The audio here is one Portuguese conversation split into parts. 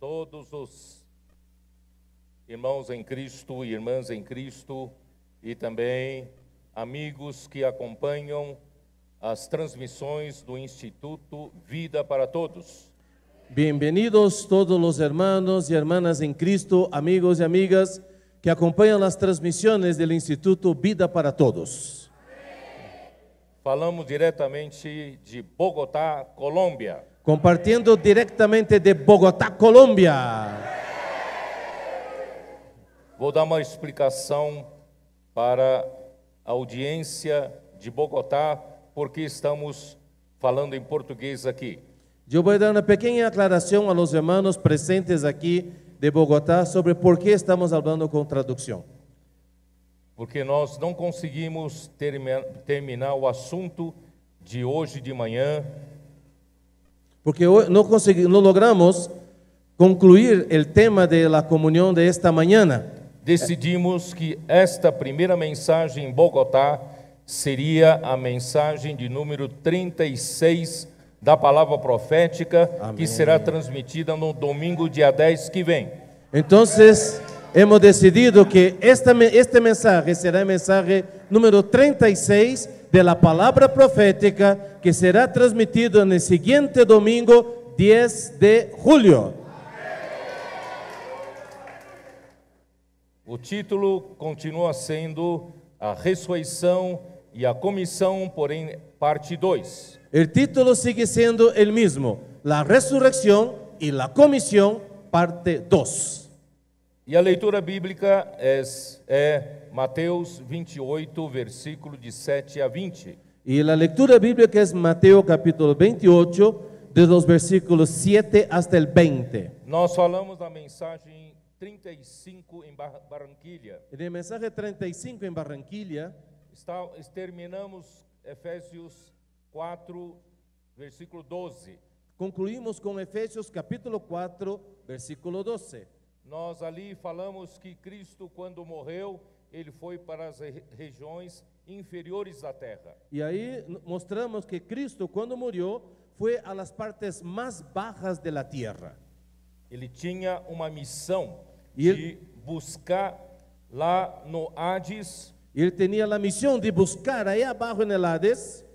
todos os irmãos em Cristo e irmãs em Cristo e também amigos que acompanham as transmissões do Instituto Vida para Todos. Bienvenidos todos los hermanos y hermanas en Cristo, amigos y amigas que acompañan las transmisiones del Instituto Vida para Todos. Falamos diretamente de Bogotá, Colômbia. Compartiendo directamente de Bogotá, Colombia. Vou dar uma explicação para a audiência de Bogotá, porque estamos falando em português aqui. Yo voy a dar una pequeña aclaración a los hermanos presentes aquí de Bogotá sobre por qué estamos hablando con traducción. Porque nós não conseguimos terminar o assunto de hoje de manhã. Porque hoy no logramos concluir el tema de la comunión de esta mañana. Decidimos que esta primeira mensagem em Bogotá seria a mensagem de número 36 da palavra profética, Amém. Que será transmitida no domingo, dia 10 que vem. Entonces, hemos decidido que este mensaje será el mensaje número 36 de la palabra profética que será transmitido en el siguiente domingo, 10 de julio. O título continua sendo A Ressurreição e a Comissão, porém, parte 2. El título sigue siendo el mismo, La Resurrección y la Comisión, parte 2. E a leitura bíblica é Mateus 28, versículo de 7 a 20. Y la lectura bíblica es Mateo capítulo 28, de los versículos 7 hasta el 20. Nós falamos da mensagem 35 em Barranquilla. En el mensaje 35 en Barranquilla, terminamos Efésios 4, versículo 12. concluimos con Efesios capítulo 4, versículo 12. Nós ali falamos que Cristo, quando morreu, ele foi para as regiões inferiores da terra. Y ahí mostramos que Cristo cuando murió fue a las partes más bajas de la tierra. Ele tinha uma missão E de buscar lá no Hades Y él tenía la misión de buscar ahí abajo en el Hades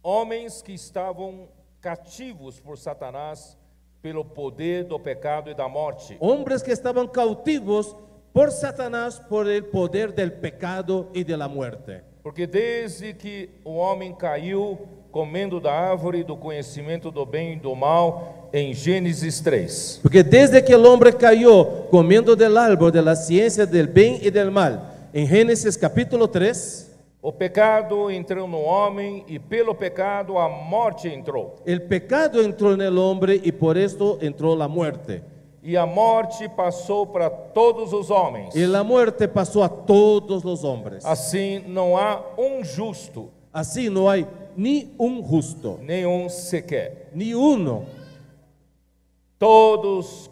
homens que estavam cativos por Satanás pelo poder do pecado e da morte. hombres que estaban cautivos por Satanás por el poder del pecado y de la muerte. Porque desde que o homem caiu comendo da árvore do conhecimento do bem e do mal, em Gênesis 3, Porque desde que el hombre cayó comiendo del árbol de la ciencia del bien y del mal, en Génesis capítulo 3, o pecado entrou no homem e pelo pecado a morte entrou. el pecado entró en el hombre y por esto entró la muerte. E a morte passou para todos os homens. Y la muerte pasó a todos los hombres. Assim não há um justo, Así no hay ni un justo, nenhum sequer. ni uno. Todos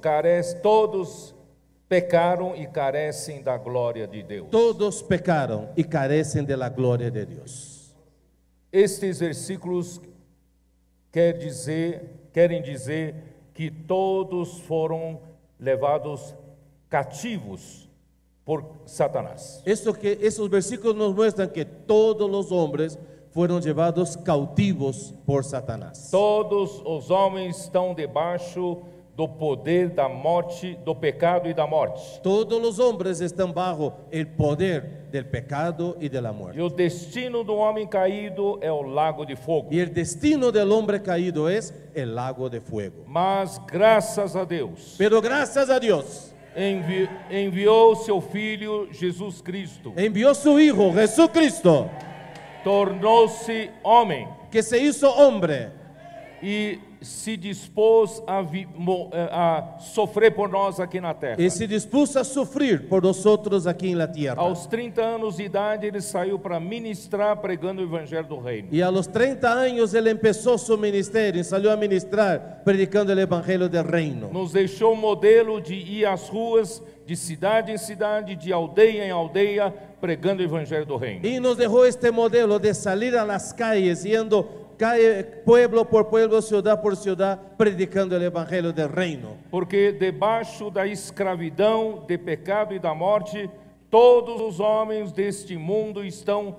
pecaram e carecem da glória de Deus. Todos pecaron y carecen de la gloria de Dios. Estes versículos querem dizer que todos foram levados cativos por Satanás. Esos versículos nos muestran que todos los hombres fueron llevados cautivos por Satanás. Todos os homens estão debaixo do poder da morte, do pecado e da morte. Todos los hombres están bajo el poder del pecado y de la E muerte. o destino do homem caído é o lago de fogo. Y el destino del hombre caído es el lago de fuego. Mas graças a Deus, Pero gracias a Dios, enviou seu Filho Jesus Cristo, envió su Hijo Jesucristo, tornou-se homem que se hizo hombre e se dispôs a sofrer por nós aqui na terra. y se dispuso a sufrir por nosotros aquí en la tierra. Aos 30 anos de idade, ele saiu para ministrar, pregando o evangelho do reino. Y a los 30 años él empezó su ministerio y salió a ministrar predicando el evangelio del reino. Nos deixou um modelo de ir às ruas, de cidade em cidade, de aldeia em aldeia, pregando o evangelho do reino. Y nos dejó este modelo de salir a las calles yendo cae pueblo por pueblo, ciudad por ciudad, predicando el evangelio del reino. Porque debaixo da escravidão, de pecado e da morte, todos os homens deste mundo estão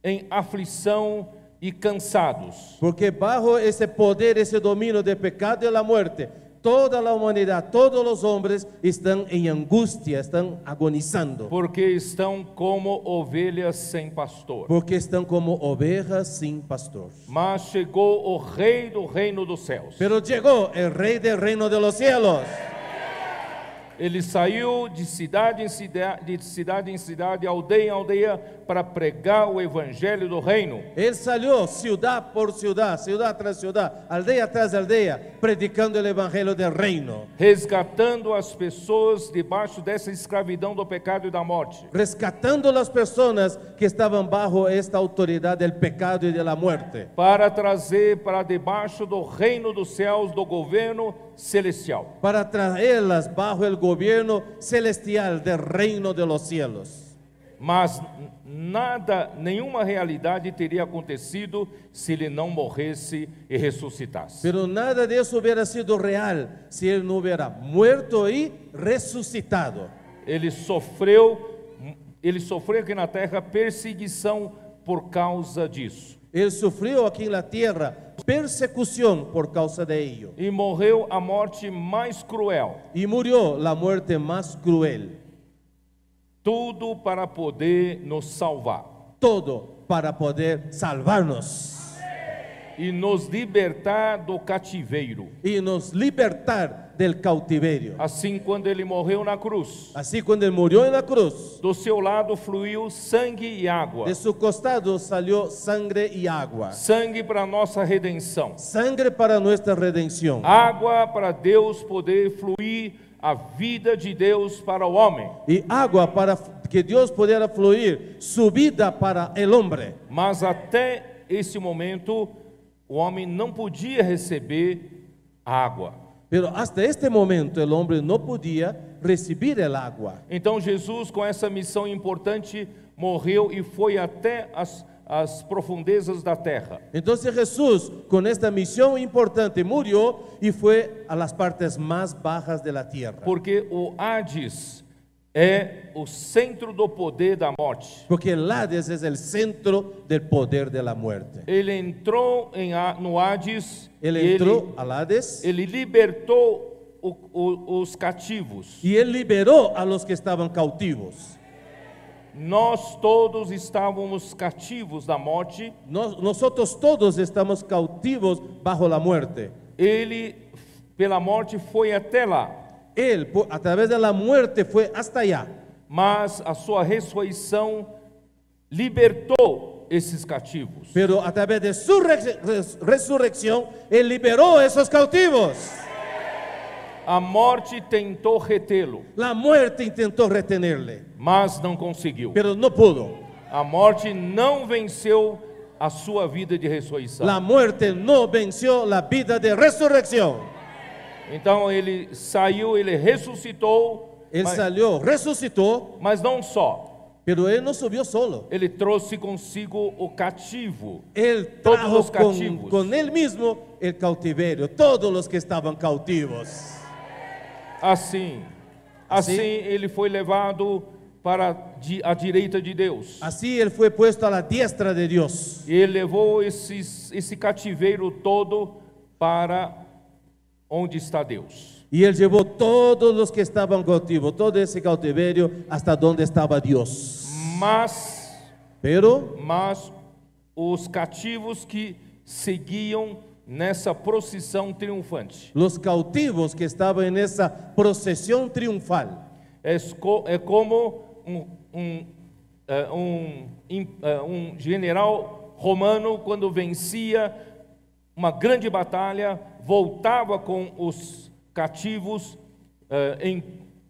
em aflição e cansados. Porque bajo ese poder, ese dominio de pecado y la muerte, toda la humanidad, todos los hombres están en angustia, están agonizando. Porque estão como ovelhas sem pastor. Porque están como ovejas sin pastor. Mas chegou o Rei do reino dos céus. Pero llegó el rey del reino de los cielos. Ele saiu de cidade em cidade, aldeia em aldeia, para pregar o evangelho do reino. Él salió ciudad por ciudad, ciudad tras ciudad, aldea tras aldea, predicando el evangelio del reino. Resgatando as pessoas debaixo dessa escravidão do pecado e da morte. Rescatando las personas que estaban bajo esta autoridad del pecado y de la muerte. Para trazer para debaixo do reino dos céus, do governo celestial. Para traerlas bajo el gobierno celestial del reino de los cielos. Mas nada, nenhuma realidade teria acontecido se ele não morresse e ressuscitasse. Pero nada de eso hubiera sido real si él no hubiera muerto y resucitado. Ele sofreu aqui na terra perseguição por causa disso. Él sufrió aquí en la tierra persecución por causa de ello. E morreu a morte mais cruel. Y murió la muerte más cruel. Tudo para poder nos salvar. Todo para poder salvarnos. E nos libertar do cativeiro. Y nos libertar del cautiverio. Assim, quando ele morreu na cruz, Así cuando él murió en la cruz, do seu lado fluiu sangue e água. de su costado salió sangre y agua. Sangue para nossa redenção. Sangre para nuestra redención. Água para Deus poder fluir a vida de Deus para o homem. Y agua para que Dios pudiera fluir su vida para el hombre. Mas até esse momento, o homem não podia receber água. Pero hasta este momento el hombre no podía recibir el agua. Então Jesus, com essa missão importante, morreu e foi até as profundezas da terra. Entonces Jesús, con esta misión importante, murió y fue a las partes más bajas de la tierra. Porque o Hades é o centro do poder da morte. Porque el Hades es el centro del poder de la muerte. Ele entrou no Hades, Él entró al Hades ele libertou os cativos. y él liberó a los que estaban cautivos. Nós todos estávamos cativos da morte. Nosotros todos estamos cautivos bajo la muerte. Ele, pela morte, foi até lá. Él, a través de la muerte, fue hasta allá. Mas a sua ressurreição libertou esses cativos. Pero a través de su resurrección, Él liberó a esos cautivos. A morte tentou retê-lo, La muerte intentó retenerle, mas não conseguiu. pero no pudo. A morte não venceu a sua vida de ressurreição. La muerte no venció la vida de resurrección. Então ele saiu, ele ressuscitou, Él salió, resucitó, mas não só. pero Él no subió solo. Ele trouxe consigo o cativo. Él Todos trajo los cativos. con Él mismo el cautiverio, todos los que estaban cautivos. Assim ele foi levado para a direita de Deus. Así Él fue puesto a la diestra de Dios. E ele levou esse cativeiro todo para onde está Deus. Y Él llevó todos los que estaban cautivos, todo ese cautiverio hasta donde estaba Dios. Pero Mas os cativos que seguiam nessa procissão triunfante, los cautivos que estaban en esa procesión triunfal, é como general romano, quando vencia uma grande batalha, voltava com os cativos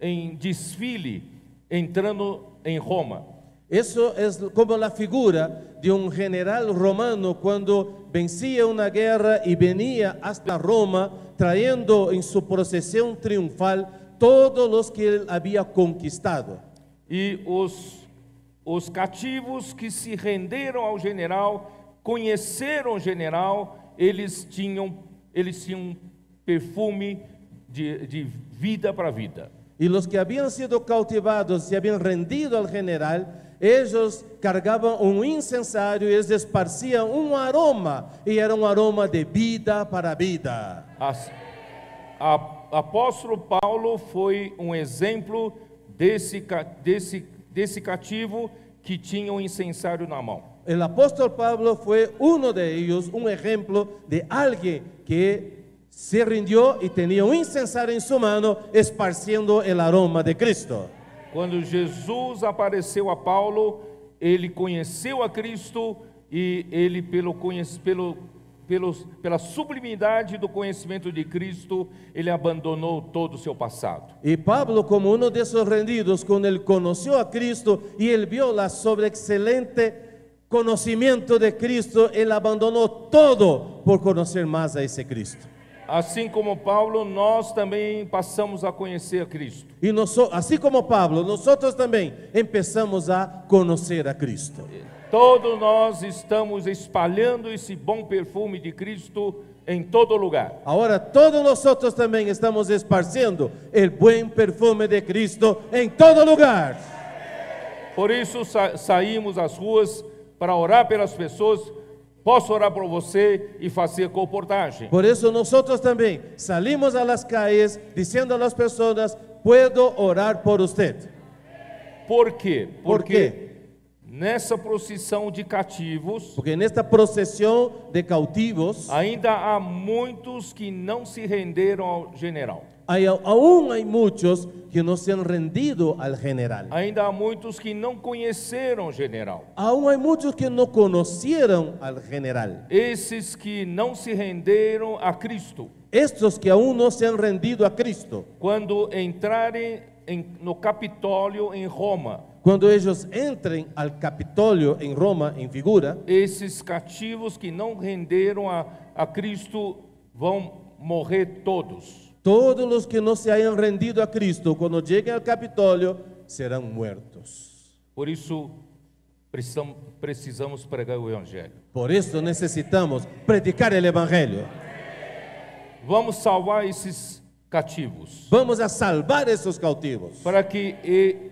em desfile, entrando em Roma. eso es como la figura de un general romano cuando vencía una guerra y venía hasta Roma trayendo en su procesión triunfal todos los que él había conquistado. E os cativos que se renderam ao general conheceram o general, eles tinham perfume de vida para vida. Y los que habían sido cautivados, se habían rendido al general, ellos cargaban un incensario y ellos esparcían un aroma, y era un aroma de vida para vida. Apóstolo Paulo foi exemplo desse cativo que tinha um incensário na mão. El apóstol Pablo fue uno de ellos, un ejemplo de alguien que se rindió y tenía un incensario en su mano, esparciendo el aroma de Cristo. Quando Jesus apareceu a Paulo, ele conheceu a Cristo e ele pela sublimidade do conhecimento de Cristo, ele abandonou todo o seu passado. Y Pablo, como uno de esos rendidos, cuando él conoció a Cristo y él vio la sobreexcelente conocimiento de Cristo, él abandonó todo por conocer más a ese Cristo. Assim como Paulo, nós também passamos a conhecer a Cristo. Y así como Pablo, nosotros también empezamos a conocer a Cristo. Todos nós estamos espalhando esse bom perfume de Cristo em todo lugar. Ahora todos nosotros también estamos esparciendo el buen perfume de Cristo en todo lugar. Por isso saímos às ruas para orar pelas pessoas. Posso orar por você e fazer comportagem. Por eso nosotros también salimos a las calles diciendo a las personas, puedo orar por usted. Por quê? ¿Por qué? Nessa procissão de cativos, Porque en esta procesión de cautivos, ainda há muitos que não se renderam ao general. aún hay muchos que no se han rendido al general. Ainda há muitos que não conheceram o general. Aún hay muchos que no conocieron al general. Esses que não se renderam a Cristo, Estos que aún no se han rendido a Cristo, quando entrarem no Capitólio em Roma, cuando ellos entren al Capitolio en Roma, en figura, esses cativos que não renderam a Cristo vão morrer todos. todos los que no se hayan rendido a Cristo, cuando lleguen al Capitolio, serán muertos. Por isso, precisamos pregar o Evangelho. Por eso necesitamos predicar el Evangelio. Vamos salvar esses cativos, Vamos a salvar esos cautivos, para que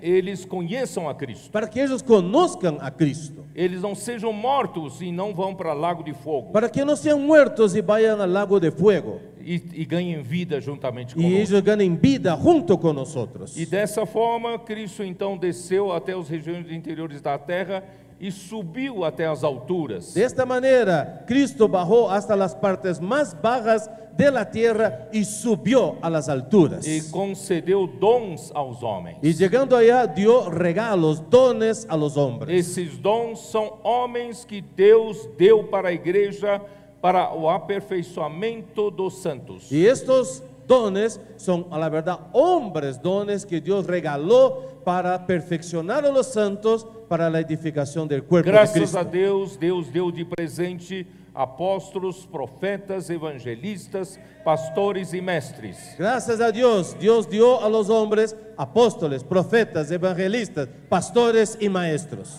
eles conheçam a Cristo. para que ellos conozcan a Cristo, Eles não sejam mortos e não vão para lago de fogo. para que no sean muertos y vayan al lago de fuego, E ganhem vida juntamente y conosco. ellos ganen vida junto con nosotros. E dessa forma, Cristo então desceu até as regiões interiores da terra e subiu até as alturas. De esta manera, Cristo bajó hasta las partes más bajas de la tierra y subió a las alturas. E concedeu dons aos homens. Y llegando allá, dio regalos, dones a los hombres. Esses dons são homens que Deus deu para a igreja para o aperfeiçoamento dos santos. Y estos dones son, a la verdad, hombres, dones que Dios regaló para perfeccionar a los santos para la edificación del cuerpo de Graças Cristo. a Deus, Deus deu de presente apóstolos, profetas, evangelistas, pastores e mestres. Gracias a Dios, Dios dio a los hombres apóstoles, profetas, evangelistas, pastores y maestros.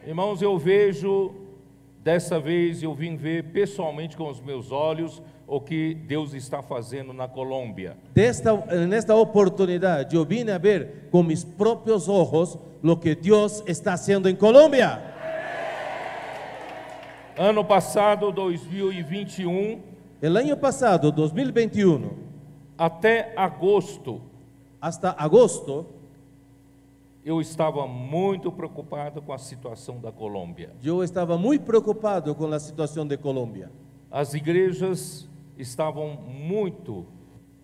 Irmãos, eu vejo, dessa vez eu vim ver pessoalmente com os meus olhos o que Deus está fazendo na Colômbia. En esta oportunidad yo vine a ver con mis propios ojos lo que Dios está haciendo en Colombia. Ano passado, 2021, El año pasado, 2021, até agosto, hasta agosto, eu estava muito preocupado com a situação da Colômbia. yo estaba muy preocupado con la situación de Colombia. As igrejas estavam muito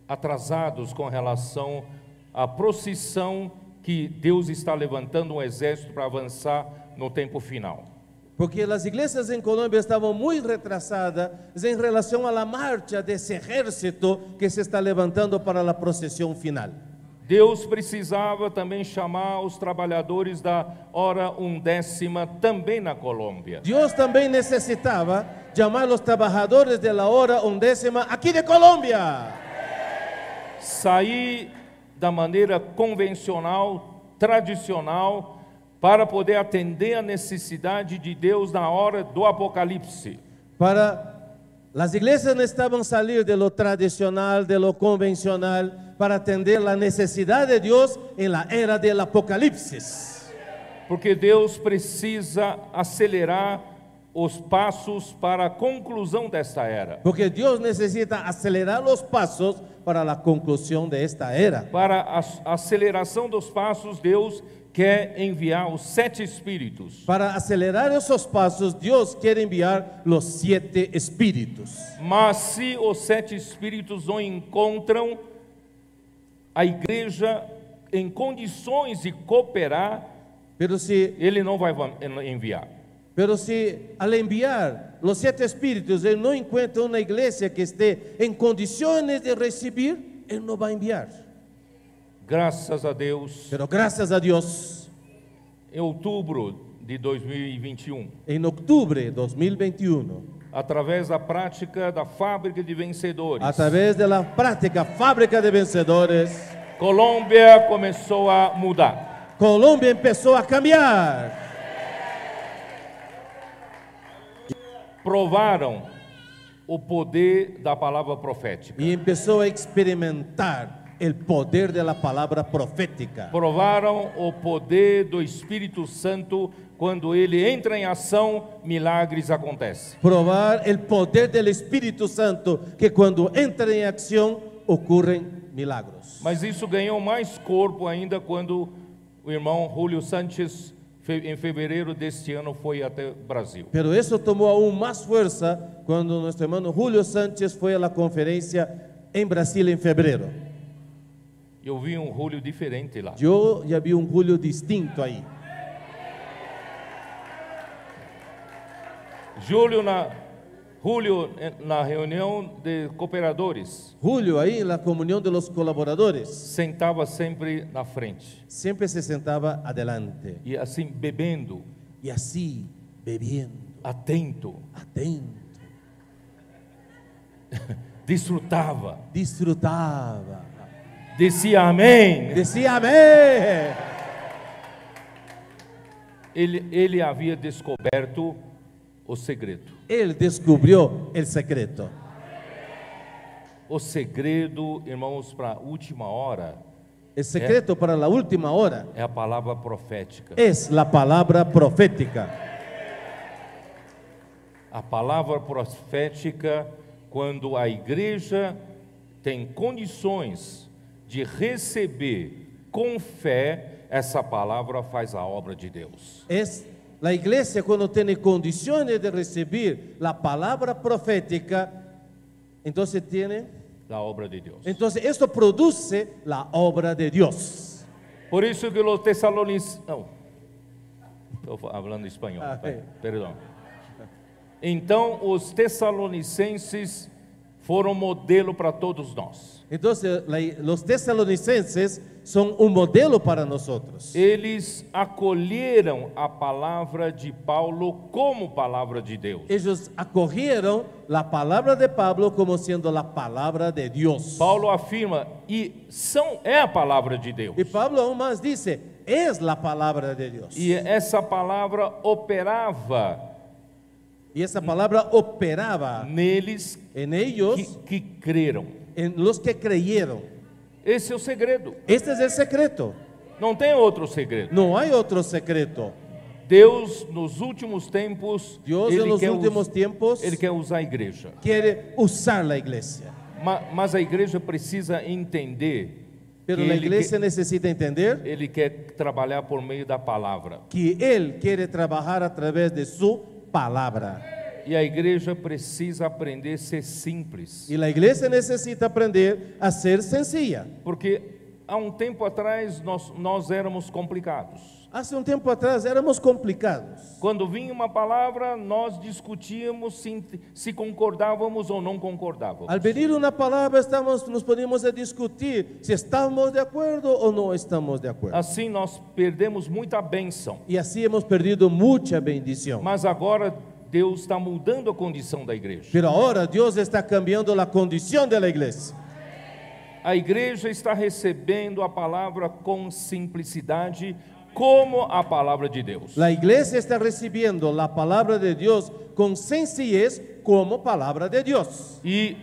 atrasados com relação à procissão que Deus está levantando um exército para avançar no tempo final. Porque las iglesias en Colombia estaban muy retrasadas en relación a la marcha de ese ejército que se está levantando para la procesión final. Deus precisava também chamar os trabalhadores da hora undécima também na Colômbia. Dios también necesitaba llamar a los trabajadores de la hora undécima aquí de Colombia. Sair da maneira convencional, tradicional, para poder atender a necessidade de Deus na hora do Apocalipse. Las iglesias necesitaban salir de lo tradicional, de lo convencional, para atender la necesidad de Dios en la era del Apocalipsis. Porque Deus precisa acelerar os passos para a conclusão desta era. Porque Dios necesita acelerar los pasos para la conclusión de esta era. Para a aceleração dos passos, Deus quer enviar os 7 Espíritos. Para acelerar esos pasos, Dios quiere enviar los 7 espíritus. Mas se os 7 Espíritos não encontram a igreja em condições de cooperar, ele não vai enviar. Pero si al enviar los 7 espíritus, él no encuentra una iglesia que esté en condiciones de recibir, él no va a enviar. Graças a Deus. Pero gracias a Dios. Em outubro de 2021. En octubre de 2021. Através da prática da Fábrica de Vencedores. Através de la práctica Fábrica de Vencedores. Colômbia começou a mudar. Colômbia empezó a cambiar. Provaram o poder da palavra profética. E começou a experimentar o poder da palavra profética. Provaram o poder do Espírito Santo. Quando ele entra em ação, milagres acontecem. Provar o poder do Espírito Santo, que quando entra em ação, ocorrem milagros. Mas isso ganhou mais corpo ainda quando o irmão Julio Sánchez, em fevereiro deste ano, foi até o Brasil. Pero isso tomou aún mais força quando nosso irmão Julio Sánchez foi à conferência em Brasil em fevereiro. Eu vi um Julio diferente lá. Eu já vi um Julio distinto aí. Julio na reunião de cooperadores. Julio aí na comunhão de los colaboradores. Sentava sempre na frente. Sempre se sentava adelante. E assim bebendo. E assim bebendo. Atento. Atento. Desfrutava. Desfrutava. Dizia amém. Dizia amém. Ele havia descoberto o segredo. Ele descobriu o segredo. O segredo, irmãos, para a última hora. O segredo para a última hora é a palavra profética. É a palavra profética. A palavra profética, quando a igreja tem condições de receber com fé, essa palavra faz a obra de Deus. A igreja, quando tem condições de receber a palavra profética, então tem a obra de Deus. Então, isso produz a obra de Deus. Por isso que os Tessalonicenses, não, estou falando espanhol, perdão. Então, os Tessalonicenses foram modelo para todos nós. Então, os Tessalonicenses são modelo para nós. Eles acolheram a palavra de Paulo como palavra de Deus. Eles acolheram a palavra de Pablo como sendo a palavra de Deus. Paulo afirma, é a palavra de Deus. E Pablo aún mais disse, é a palavra de Deus. E essa palavra operava. E essa palavra operava neles, em ellos que creram. Em los que creyeron. Esse é o segredo. Este é o secreto. Não tem outro segredo. Não há outro secreto. Deus nos últimos tempos, ele quer usar a igreja. Quer usar a igreja. Mas a igreja precisa entender. Pero a igreja necessita entender. Ele quer trabalhar por meio da palavra. Que ele quer trabalhar através de sua palavra. E a igreja precisa aprender a ser simples. E a igreja necessita aprender a ser sencilla. Porque há um tempo atrás nós éramos complicados. Há um tempo atrás éramos complicados. Quando vinha uma palavra, nós discutíamos se concordávamos ou não concordávamos. Al venir uma palavra, nos podíamos discutir se estamos de acordo ou não estamos de acordo. Assim nós perdemos muita bênção. E assim hemos perdido muita bendição. Mas agora Deus está mudando a condição da igreja. Pero agora Deus está cambiando a condição da igreja. A igreja está recebendo a palavra com simplicidade, como a palavra de Deus. La iglesia está recibiendo la palabra de Dios con sencillez como palabra de Dios. E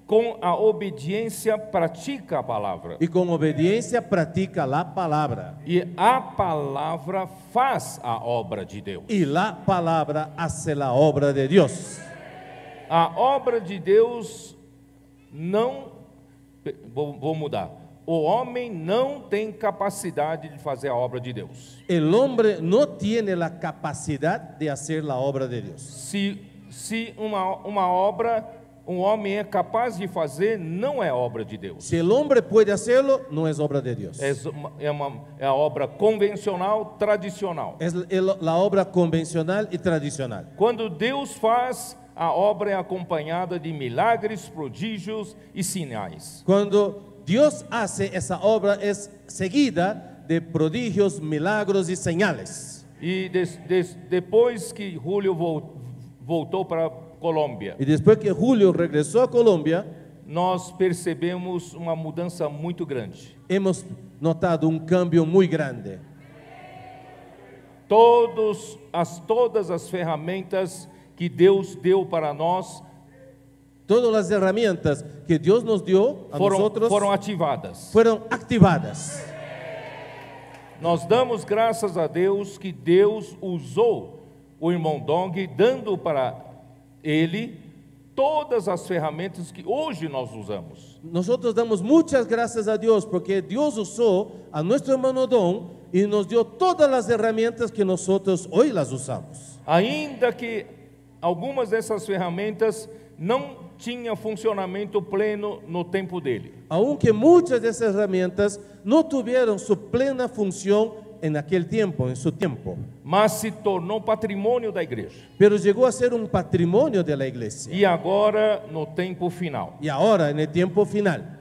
com a obediência pratica a palavra. Y con obediencia practica la palabra. E a palavra faz a obra de Deus. Y la palabra hace la obra de Dios. A obra de Deus não... Vou mudar. O homem não tem capacidade de fazer a obra de Deus. El hombre no tiene la capacidad de hacer la obra de Dios. Se uma obra um homem é capaz de fazer, não é obra de Deus. Si el hombre puede hacerlo, no es obra de Dios. É a obra convencional, tradicional. Es la obra convencional y tradicional. Quando Deus faz, a obra é acompanhada de milagres, prodígios e sinais. Cuando Dios hace esa obra, es seguida de prodigios, milagros y señales. E depois que Julio voltou para Colômbia, Y después que Julio regresó a Colombia, nós percebemos uma mudança muito grande. hemos notado un cambio muy grande. Todas as ferramentas que Deus deu para nós Todas las herramientas que Dios nos dio a nosotros foram ativadas. fueron activadas. Nós damos graças a Deus que Deus usou o irmão Dong, dando para ele todas as ferramentas que hoje nós usamos. Nosotros damos muchas gracias a Dios porque Dios usó a nuestro hermano Don y nos dio todas las herramientas que nosotros hoy las usamos. Ainda que algumas dessas ferramentas não tinham funcionamento pleno no tempo dele. Aunque muchas de esas herramientas no tuvieron su plena función en aquel tiempo, en su tiempo, Mas se tornou patrimônio da igreja. pero llegó a ser un patrimonio de la iglesia. E agora, no tempo final, Y ahora, en el tiempo final,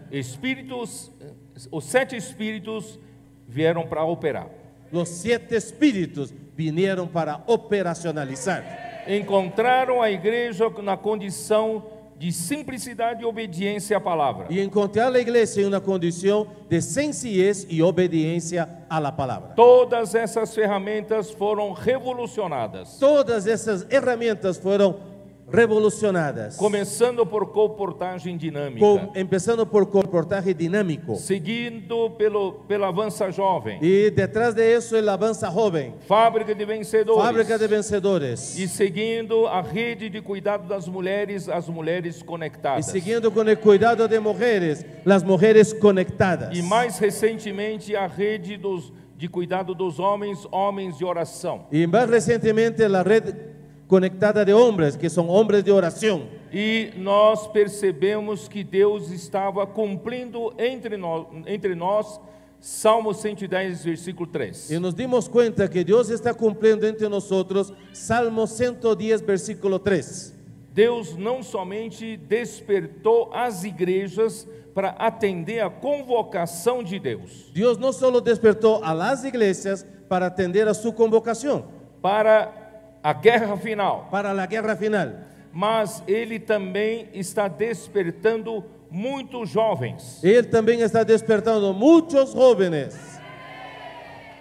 os 7 espíritos vieram para operar. los 7 espíritus vinieron para operacionalizar. Encontraram a igreja na condição de simplicidade e obediência à palavra. Y encontrar a la iglesia en una condición de sencillez y obediencia a la palabra. Todas essas ferramentas foram revolucionadas, Todas esas herramientas fueron revolucionadas, começando por comportagem dinâmica, empezando por comportaje dinámico, seguindo pela Avança Jovem, y detrás de eso el Avanza Joven, Fábrica de Vencedores, Fábrica de Vencedores, e seguindo a rede de cuidado das mulheres, as mulheres y conectadas. siguiendo con el cuidado de mujeres, las mujeres conectadas, E mais recentemente a rede de cuidado dos homens, homens de oração. y más recientemente la red conectada de hombres, que son hombres de oración. E nós percebemos que Deus estava cumprindo entre nós Salmo 110, versículo 3. Y nos dimos cuenta que Dios está cumpliendo entre nosotros Salmo 110, versículo 3. Deus não somente despertou as igrejas para atender a convocação de Deus, Dios no solo despertó a las iglesias para atender a su convocación, para a guerra final, para la guerra final, mas Ele também está despertando muitos jovens. Él también está despertando muchos jóvenes.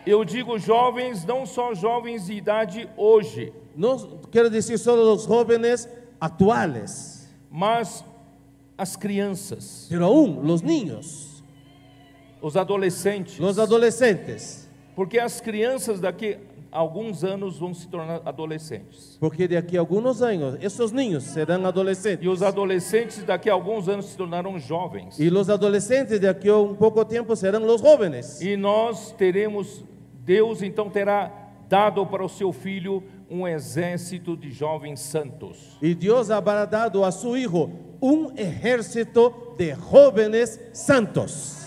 Eu digo jovens, não só jovens de idade hoje, No quiero decir solo los jóvenes actuales, mas as crianças, pero aún los niños, os adolescentes, los adolescentes, porque as crianças daqui a alguns anos vão se tornar adolescentes. porque de aquí a algunos años esos niños serán adolescentes. E os adolescentes daqui a alguns anos se tornaram jovens. Y los adolescentes de aquí a un poco tiempo serán los jóvenes. E nós teremos, Deus então terá dado para o seu filho um exército de jovens santos. Y Dios habrá dado a su hijo un ejército de jóvenes santos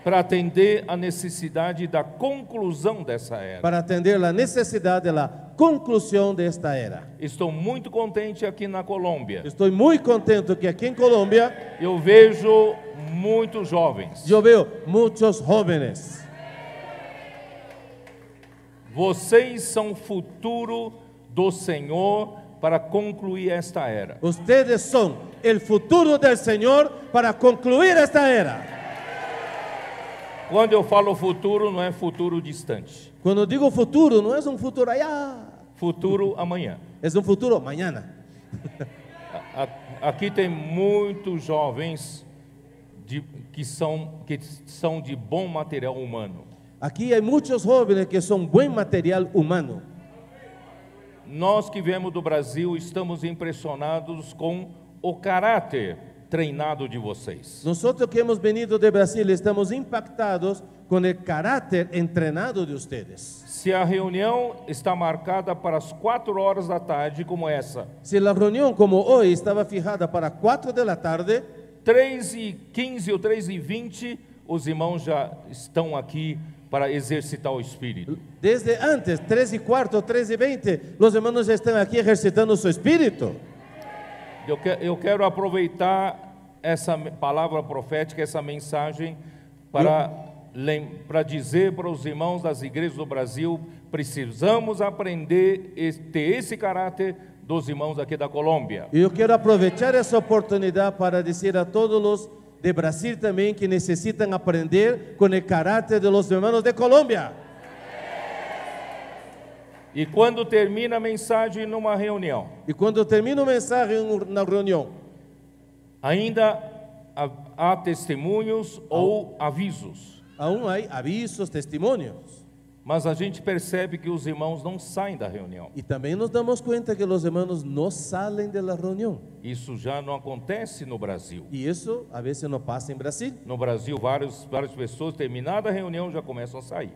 Para atender a necessidade da conclusão dessa era. para atender la necesidad de la conclusión de esta era. Estou muito contente aqui na Colômbia. Estoy muy contento que aquí en Colombia Eu vejo muitos jovens. yo veo muchos jóvenes. Vocês são o futuro do Senhor para concluir esta era. Ustedes son el futuro del Señor para concluir esta era. Quando eu falo futuro, não é futuro distante. Cuando digo futuro, no es un futuro allá, Futuro amanhã. es un futuro mañana. Aqui tem muitos jovens que são de bom material humano. Aquí hay muchos jóvenes que son buen material humano. Nós que viemos do Brasil estamos impressionados com o caráter treinado de vocês. Nosotros que hemos venido de Brasil estamos impactados con el carácter entrenado de ustedes. Se a reunião está marcada para as 4 horas da tarde, como essa, Si la reunión como hoy estaba fijada para 4 de la tarde, 3h15 ou 3h20, os irmãos já estão aqui para exercitar o Espírito. desde antes, 3:15, 3:20, los hermanos ya están aquí ejercitando su espíritu. Eu quero aproveitar essa palavra profética, essa mensagem, para dizer para os irmãos das igrejas do Brasil: precisamos aprender a ter esse caráter dos irmãos aqui da Colômbia. Y yo quiero aprovechar esa oportunidad para decir a todos los de Brasil también que necesitan aprender con el carácter de los hermanos de Colombia. E quando termina a mensagem numa reunião, Y cuando termino un mensaje en una reunión, ainda há testemunhos ou avisos, aún hay avisos, testimonios. mas a gente percebe que os irmãos não saem da reunião. Y también nos damos cuenta que los hermanos no salen de la reunión. Isso já não acontece no Brasil. Y eso a veces no pasa en Brasil. No Brasil, várias pessoas, terminada a reunião, já começam a sair.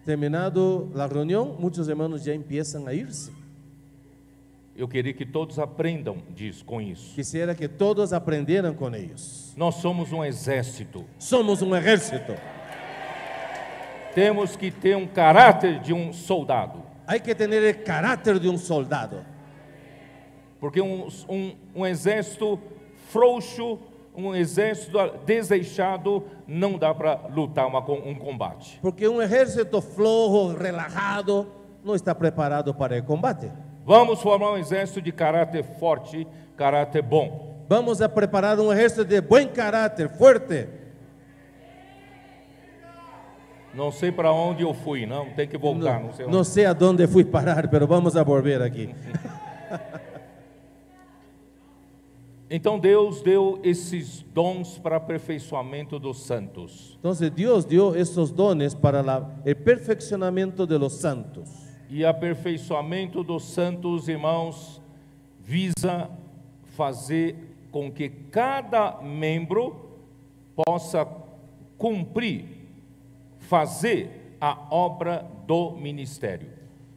Terminado la reunión, muchos hermanos ya empiezan a irse. Eu queria que todos aprendam com isso. Quisiera que todos aprendieran con ellos. Nós somos um exército. Somos un ejército. Temos que ter um caráter de um soldado. Hay que tener el carácter de un soldado. Porque um exército frouxo, um exército desleixado, não dá para lutar um combate. Porque un ejército flojo, relajado, no está preparado para el combate. Vamos formar um exército de caráter forte, caráter bom. Vamos a preparar un ejército de buen carácter, fuerte. Não sei para onde eu fui, não, tem que voltar, não sei onde. No sé a dónde fui parar, pero vamos a volver aquí. Então Deus deu esses dons para aperfeiçoamento dos santos. Entonces Dios dio esos dones para el perfeccionamiento de los santos. E aperfeiçoamento dos santos, irmãos, visa fazer com que cada membro possa cumprir, fazer a obra do ministério.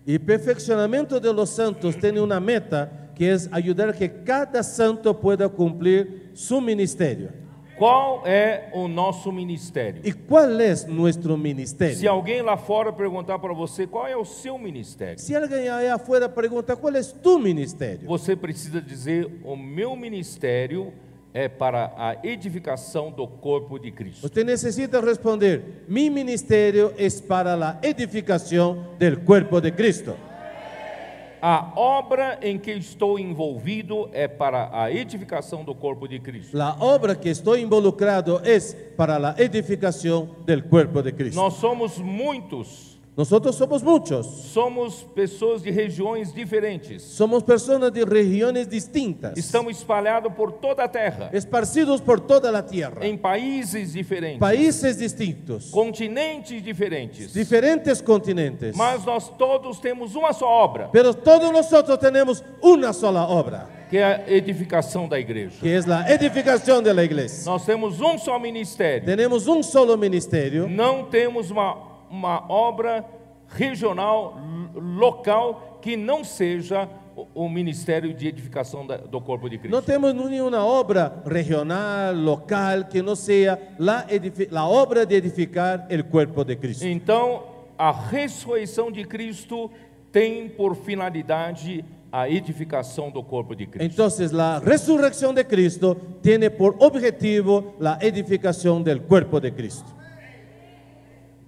Y perfeccionamiento de los santos tiene una meta que es ayudar a que cada santo pueda cumplir su ministerio. Qual é o nosso ministério? ¿Y cuál es nuestro Se ministerio? alguém lá fora perguntar para você qual é o seu ministério, Si alguien allá afuera pregunta, ¿cuál es tu ministerio? você precisa dizer: o meu ministério é para a edificação do corpo de Cristo. Usted necesita responder, mi ministerio es para la edificación del cuerpo de Cristo. A obra em que estou envolvido é para a edificação do corpo de Cristo. La obra que estoy involucrado es para la edificación del cuerpo de Cristo. Nós somos muitos, Nosotros somos muchos, somos pessoas de regiões diferentes. somos personas de regiones distintas, Estamos espalhados por toda a terra, esparcidos por toda la tierra, em países diferentes, países distintos, continentes diferentes. diferentes continentes, Mas nós todos temos uma só obra, pero todos nosotros tenemos una sola obra, que é a edificação da igreja. que es la edificación de la iglesia. Nós temos um só ministério. Tenemos un solo ministerio, Não temos uma obra regional, local, que não seja o ministério de edificação do corpo de Cristo. no tenemos ni una obra regional, local, que no sea la obra de edificar el cuerpo de Cristo. Então, a ressurreição de Cristo tem por finalidade a edificação do corpo de Cristo. Entonces la resurrección de Cristo tiene por objetivo la edificación del cuerpo de Cristo.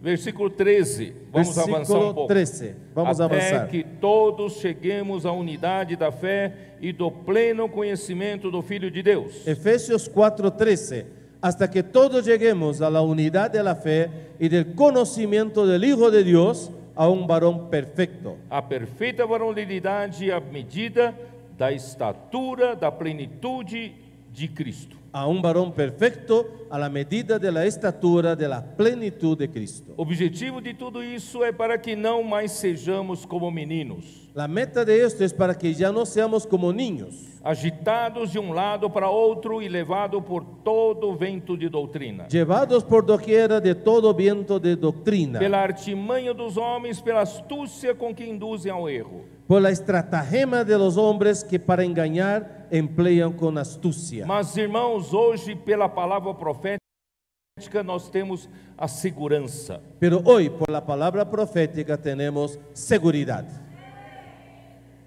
Versículo 13, vamos avançar um Versículo pouco. 13, vamos Até avançar. que todos cheguemos à unidade da fé e do pleno conhecimento do Filho de Deus. Efesios 4:13, hasta que todos lleguemos a la unidad de la fe y del conocimiento del Hijo de Dios, a un varón perfecto. A perfeita varonilidade à medida da estatura da plenitude de Cristo. A un varón perfecto a la medida de la estatura de la plenitud de Cristo. O objetivo de tudo isso é para que não mais sejamos como meninos, La meta de esto es para que ya no seamos como niños, agitados de um lado para outro e levados por todo vento de doutrina, llevados por doquiera de todo viento de doctrina, pela artimanha dos homens, pela astúcia com que induzem ao erro. por la estratagema de los hombres que para engañar emplean con astucia. Mas, irmãos, hoje, pela palavra profética, nós temos a segurança. Pero hoy, por la palabra profética, tenemos seguridad.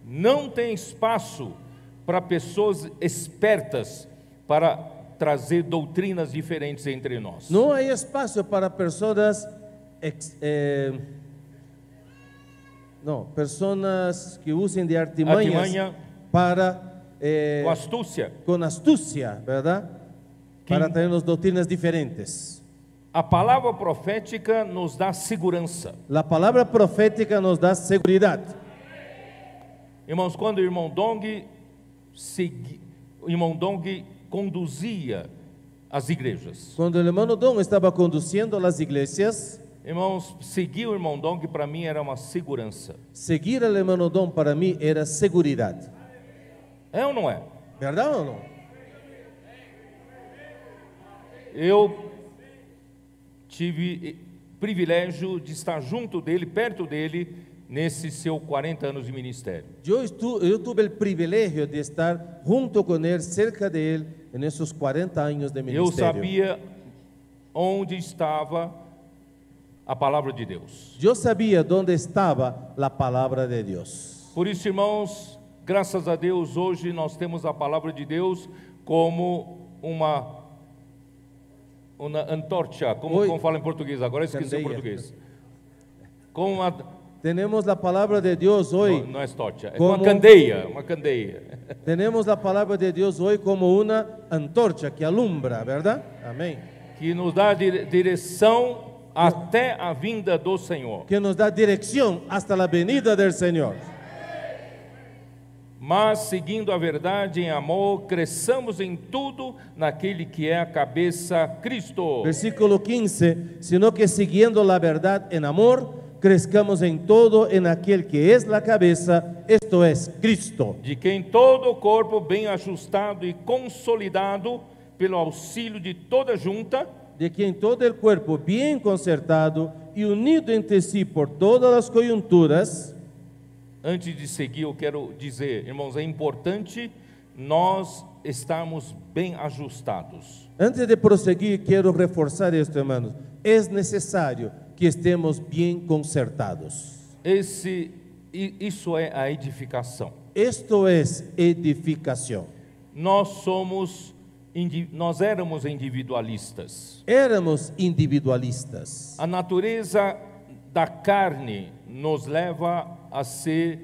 Não tem espaço para pessoas espertas para trazer doutrinas diferentes entre nós. No hay espacio para personas, personas que usen de artimañas Artimanha. para, Com astúcia. con astucia, ¿verdad? Para traernos doctrinas diferentes. A palavra profética nos dá segurança. La palabra profética nos da seguridad. Irmãos, quando o irmão Dong conduzia as igrejas, Cuando el hermano Don estaba conduciendo las iglesias, irmãos, seguir o irmão Dong para mim era uma segurança. seguir al hermano Don para mí era seguridad. É ou não é? ¿Verdad o no? Eu tive privilégio de estar junto dele, perto dele, nesses seus 40 anos de ministério. Yo tuve el privilegio de estar junto con él, cerca de él, en esos 40 años de Eu ministerio. sabia onde estava a palavra de Deus. Yo sabía dónde estaba la palabra de Dios. Por isso, irmãos, graças a Deus, hoje nós temos a palavra de Deus como uma antorcha, como fala em português agora, eu esqueci o Candeia. português. Como uma, Tenemos la palabra de Dios hoy. não é torcha, é Como- uma candeia, uma candeia. Tenemos la palabra de Dios hoy como una antorcha que alumbra, ¿verdad? Amén. Que nos dá direção até a vinda do Senhor. Que nos da dirección hasta la venida del Señor. Mas, seguindo a verdade em amor, cresçamos em tudo naquele que é a cabeça, Cristo. Versículo 15, sino que siguiendo la verdad en amor, crezcamos en todo en aquel que es la cabeza, esto es Cristo, De quem todo o corpo bem ajustado e consolidado pelo auxílio de toda junta, de quien todo el cuerpo bien concertado y unido entre sí por todas las coyunturas. antes de seguir, eu quero dizer, irmãos, é importante nós estarmos bem ajustados. Antes de proseguir, quiero reforzar esto, hermanos. Es necesario que estemos bien concertados. Isso é a edificação. Esto es edificación. Nós éramos individualistas. Éramos individualistas. A natureza da carne nos leva a ser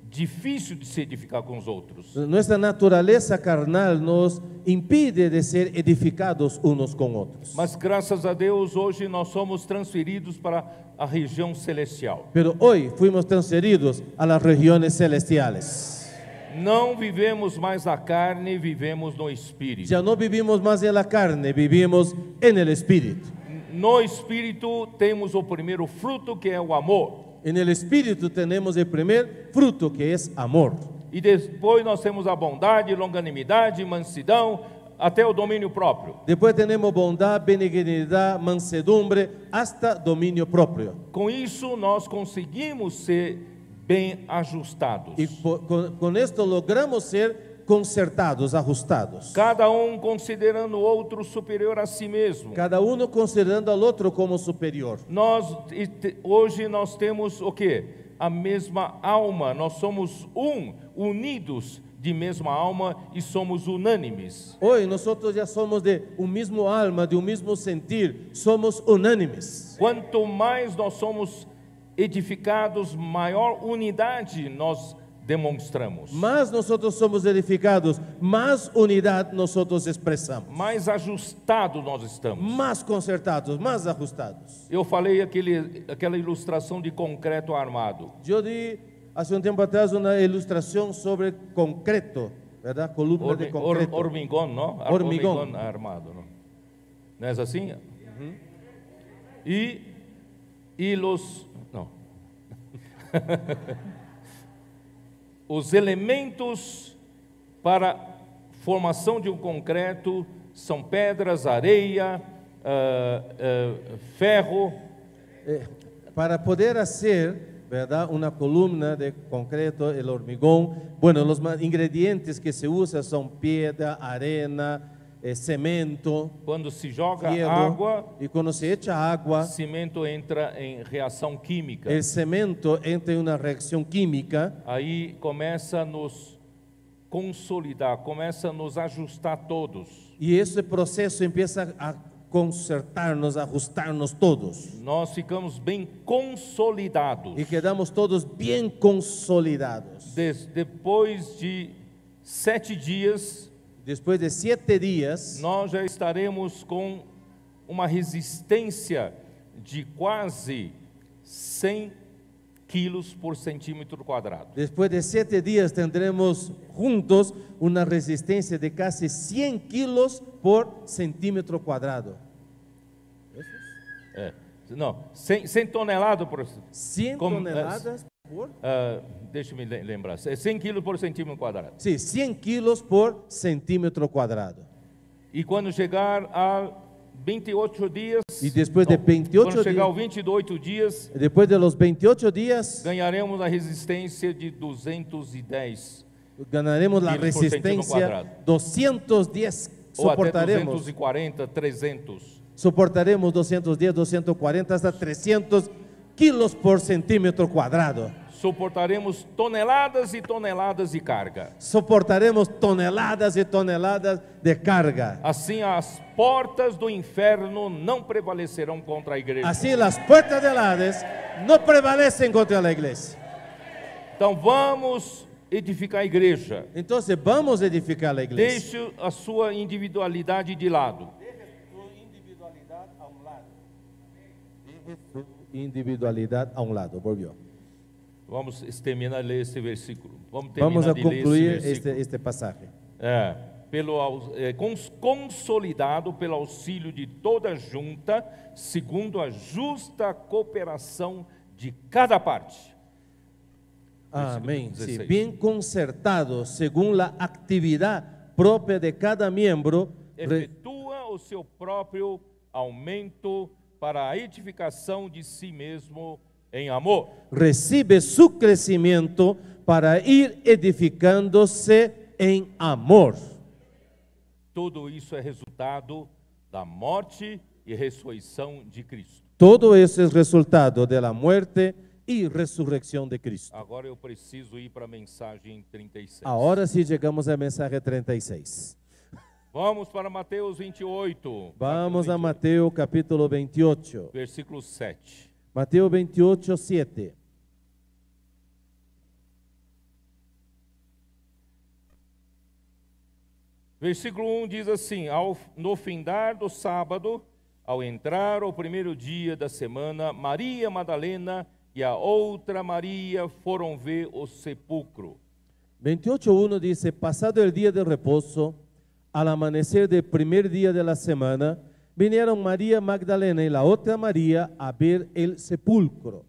difícil de se edificar com os outros. Nuestra naturaleza carnal nos impide de ser edificados unos con otros. Mas graças a Deus, hoje nós somos transferidos para a região celestial. Pero hoy fuimos transferidos a las regiones celestiales. Não vivemos mais na carne, vivemos no Espírito. Ya no vivimos más en la carne, vivimos en el Espíritu. No Espírito temos o primeiro fruto, que é o amor. En el Espíritu tenemos el primer fruto, que es amor. E depois nós temos a bondade, longanimidade, mansidão, até o domínio próprio. Después tenemos bondad, benignidad, mansedumbre, hasta dominio propio. Com isso nós conseguimos ser bem ajustados. Y con esto logramos ser concertados, ajustados. Cada considerando o outro superior a si mesmo. Cada uno considerando al otro como superior. Hoje nós temos o quê? A mesma alma, nós somos unidos de mesma alma e somos unânimes. Hoy nosotros ya somos de un mismo alma, de un mismo sentir, somos unánimes. Quanto mais nós somos edificados, maior unidade nós demonstramos. más nosotros somos edificados, más unidad nosotros expresamos, Mais ajustado nós estamos. más concertados, más ajustados. Eu falei aquela ilustração de concreto armado. Yo di hace un tiempo atrás una ilustración sobre concreto, ¿verdad? Columna de concreto. Hormigón, não? Hormigón. Armado, não? Não é assim? E los... Não. Os elementos para formação de um concreto são pedras, areia, ferro. Para poder hacer, ¿verdad?, una columna de concreto, el hormigón, bueno, los ingredientes que se usan son piedra, arena, cemento, Quando se joga hielo, água, y cuando se echa agua, cimento entra em reação química. el cemento entra en una reacción química Aí começa a nos consolidar, começa a nos ajustar todos. y ese proceso empieza a concertarnos, a ajustarnos todos Nós ficamos bem consolidados. y quedamos todos bien consolidados. Depois de 7 dias, Después de 7 días, nós já estaremos com uma resistência de quase 100 quilos por centímetro quadrado. después de 7 días tendremos juntos una resistencia de casi 100 kilos por centímetro cuadrado. Não, 100 toneladas por... 100 Como, toneladas por... deixa-me lembrar, 100 quilos por centímetro quadrado. Sí, 100 kilos por centímetro cuadrado. E quando chegar a 28 dias, E depois de 28 quando chegar dias- aos 28 dias, Después de los 28 días, ganharemos a resistência de 210 ganaremos la kilos por centímetro resistencia cuadrado. 210, ou até soportaremos. 240, 300. Soportaremos 210, 240 hasta 300 kilos por centímetro cuadrado. Suportaremos toneladas e toneladas de carga. Soportaremos toneladas y toneladas de carga. Assim, as portas do inferno não prevalecerão contra a igreja. Así las puertas del Hades no prevalecen contra la iglesia. Então, vamos edificar a igreja. Entonces vamos a edificar la iglesia. Deixe a sua individualidade de lado. Individualidad a un lado, volvió. Vamos terminar de ler esse versículo. Vamos Vamos terminar a de ler esse concluir versículo. este pasaje. Consolidado pelo auxílio de toda junta, segundo a justa cooperação de cada parte. Amén. Versículo Sí, 16. bien concertado según la actividad propia de cada miembro, Efetua o seu próprio aumento para a edificação de si mesmo em amor. recibe su crecimiento para ir edificándose en amor. Tudo isso é resultado da morte e ressurreição de Cristo. Todo eso es resultado de la muerte y resurrección de Cristo. Agora eu preciso ir para a mensagem 36. Ahora sí llegamos al mensaje 36. Vamos para Mateus 28. Vamos a Mateus 28, Mateo capítulo 28. versículo 7. Mateo 28, 7. Versículo 1 diz assim: no findar do sábado, ao entrar o primeiro dia da semana, Maria Madalena e a outra Maria foram ver o sepulcro. 28.1 dice, pasado el día de reposo, al amanecer del primer día de la semana, vinieron María Magdalena y la otra María a ver el sepulcro.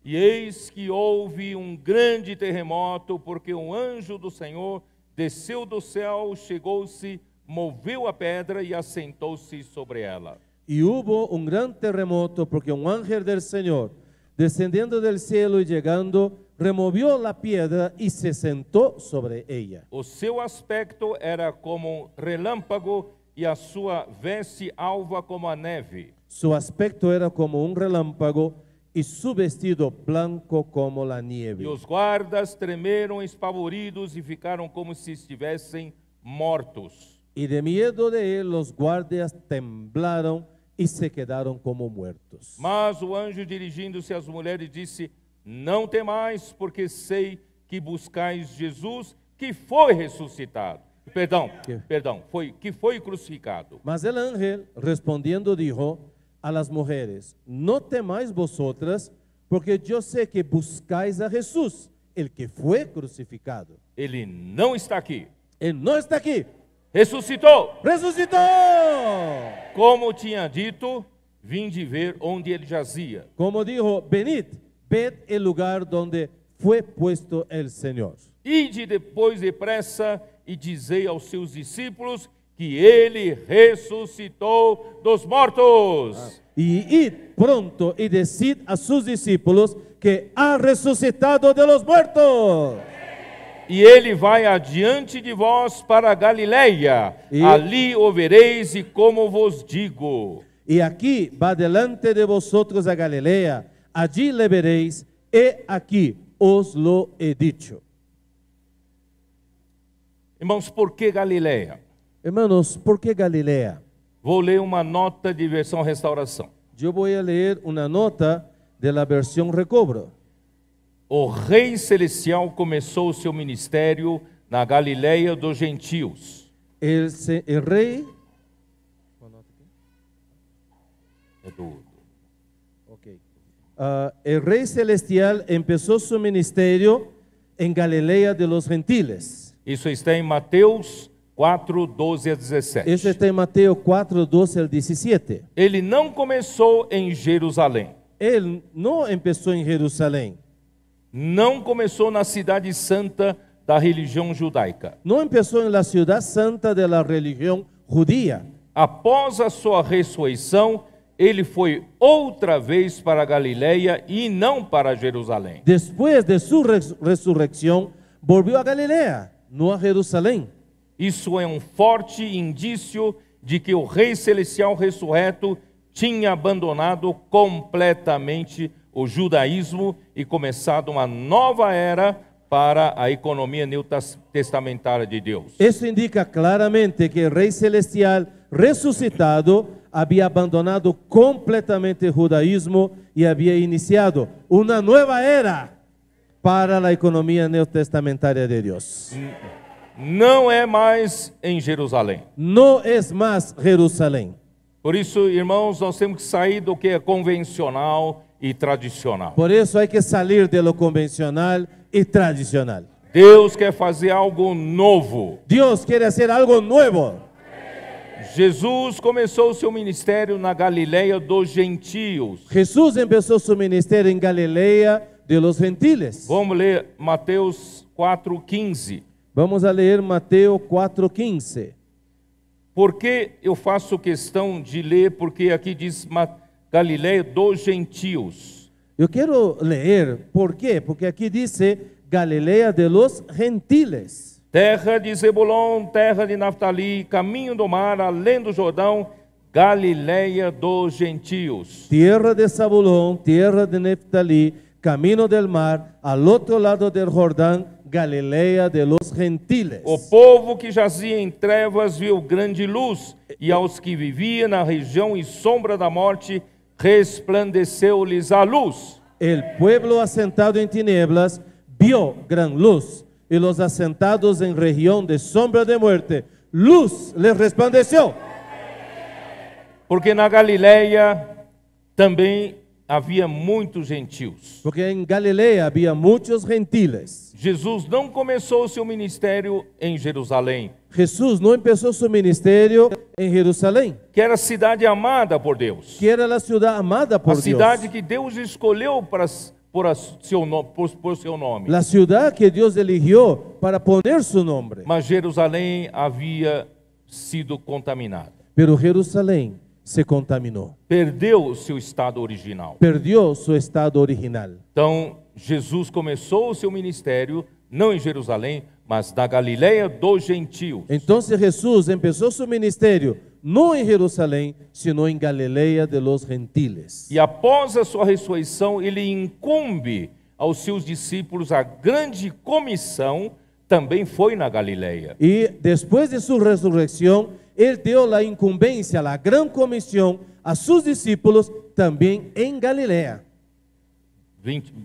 E eis que houve grande terremoto, porque anjo do Senhor desceu do céu, chegou-se, moveu a pedra e assentou-se sobre ela. Y hubo un gran terremoto porque un ángel del Señor, descendiendo del cielo y llegando, removió la piedra y se sentó sobre ella. O seu aspecto era como relâmpago e a sua veste alva como a neve. Su aspecto era como un relámpago y su vestido blanco como la nieve. E os guardas tremeram espavoridos e ficaram como se estivessem mortos. Y de miedo de él los guardias temblaron y se quedaron como muertos. Mas o anjo, dirigindo-se às mulheres, disse: não temais, porque sei que buscais Jesus que foi ressuscitado. Que foi crucificado. Mas el ángel respondiendo dijo a las mujeres: no temáis vosotras, porque yo sé que buscáis a Jesús, el que fue crucificado. Ele não está aqui. Él no está aquí. Ressuscitou. ¡Resucitó! Como tinha dito, vinde ver onde ele jazia. Como dijo, venid, ved el lugar donde fue puesto el Señor. Ide depois depressa e dizei aos seus discípulos que ele ressuscitou dos mortos. Y id pronto y decid a sus discípulos que ha resucitado de los muertos. E ele vai adiante de vós para a Galileia. Ali o vereis e como vos digo. Y aquí va delante de vosotros a Galilea. Allí le veréis, he aquí os lo he dicho. Irmãos, por que Galileia? Hermanos, ¿por qué Galilea? Vou ler uma nota de versão restauração. Yo voy a leer una nota de la versión Recobro. O Rei Celestial começou o seu ministério na Galileia dos gentios. El rey, el rey celestial empezó su ministerio en Galilea de los gentiles. Isso está em Mateus 4, 12 a 17. Eso está en Mateo 4, 12 al 17. Ele não começou em Jerusalém. Él no empezó en Jerusalén. Não começou na cidade santa da religião judaica. No empezó en la ciudad santa de la religión judía. Após a sua ressurreição, ele foi outra vez para a Galileia e não para Jerusalém. Después de su resurrección, volvió a Galilea, no a Jerusalén. Isso é um forte indício de que o Rei Celestial ressurreto tinha abandonado completamente o judaísmo e começado uma nova era para a economia neotestamentária de Deus. Eso indica claramente que el Rey Celestial resucitado había abandonado completamente el judaísmo y había iniciado una nueva era para la economía neotestamentaria de Dios. Não é mais em Jerusalém. No es más Jerusalén. Por isso, irmãos, nós temos que sair do que é convencional e tradicional. Por eso hay que salir de lo convencional y tradicional. Deus quer fazer algo novo. Dios quiere hacer algo nuevo. Jesus começou o seu ministério na Galileia dos gentios. Jesús empezó su ministerio en Galilea de los gentiles. Vamos ler Mateus 4:15. Vamos a leer Mateo 4:15. Por que eu faço questão de ler? Porque aqui diz Galileia dos gentios. Yo quiero leer, ¿por qué? Porque aquí dice Galilea de los gentiles. Terra de Zebulon, terra de Naftali, caminho do mar, além do Jordão, Galileia dos gentios. Tierra de Zabulón, tierra de Neftalí, camino del mar, al otro lado del Jordán, Galilea de los gentiles. O povo que jazia em trevas viu grande luz, e aos que viviam na região e sombra da morte, resplandeceu-lhes a luz. El pueblo asentado en tinieblas vio gran luz, y los asentados en región de sombra de muerte, luz les resplandeció. Porque na Galileia também havia muitos gentios. Porque en Galilea había muchos gentiles. Jesus não começou o seu ministério em Jerusalém, Jesús no empezó su ministerio en Jerusalén, que era a cidade amada por Deus. que era la ciudad amada por A Dios. cidade que Deus escolheu por seu nome. La ciudad que Dios eligió para poner su nombre. Mas Jerusalém havia sido contaminada. Pero Jerusalén se contaminó. Perdeu o seu estado original. Perdió su estado original. Então, Jesus começou o seu ministério não em Jerusalém, mas na Galileia dos gentios. Entonces Jesús empezó su ministerio no en Jerusalén, sino en Galilea de los gentiles. E após a sua ressurreição, ele incumbe aos seus discípulos a grande comissão, também foi na Galileia. Y después de su resurrección, Él dio la incumbencia, la gran comisión a sus discípulos también en Galilea.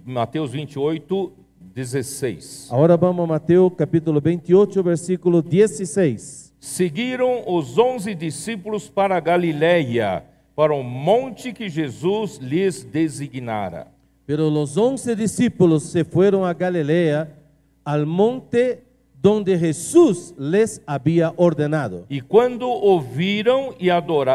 Mateus 28, 16. Ahora vamos a Mateo capítulo 28, versículo 16. Seguiram os 11 discípulos para a Galiléia, para o monte que Jesus lhes designara. Pero los 11 discípulos se fueron a Galilea, al monte donde Jesús les había ordenado. E quando ouviram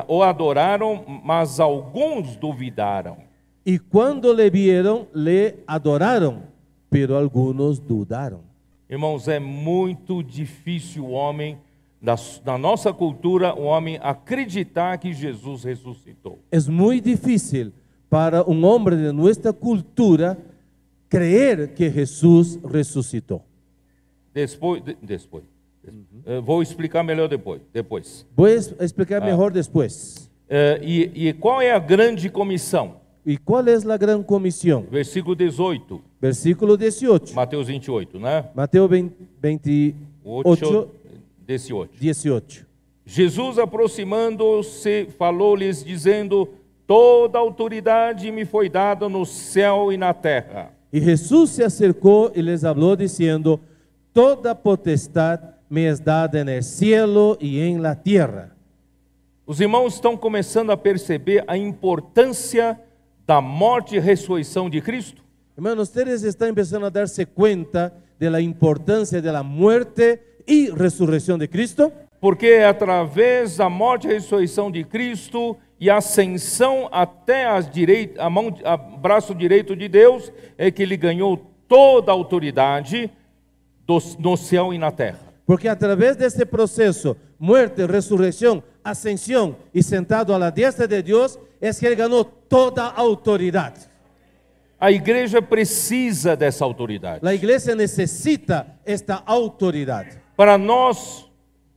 o adoraram, mas alguns duvidaram. Y cuando le vieron, le adoraron, pero algunos dudaron. Irmãos, é muito difícil o homem, na nossa cultura, o homem acreditar que Jesus ressuscitou. Es muy difícil para un hombre de nuestra cultura creer que Jesús resucitó. Vou explicar melhor depois. Voy a explicar mejor después. E qual é a grande comissão? ¿Y cuál es la gran comisión? Versículo 18. Versículo 18. Mateus 28, né? Mateo 28, 18. Jesus, aproximando-se, falou-lhes, dizendo: toda autoridade me foi dada no céu e na terra. Y Jesús se acercó y les habló diciendo: toda potestad me es dada en el cielo y en la tierra. Os irmãos estão começando a perceber a importância da morte e ressurreição de Cristo? Hermanos, ustedes están empezando a darse cuenta de la importancia de la muerte y resurrección de Cristo. Porque é através da morte e ressurreição de Cristo e ascensão até braço direito de Deus, é que ele ganhou toda a autoridade no céu e na terra. Porque a través de este proceso, muerte, resurrección, ascensión y sentado a la diestra de Dios, es que él ganó toda autoridad. A igreja precisa dessa autoridade. La iglesia necesita esta autoridad. Para nós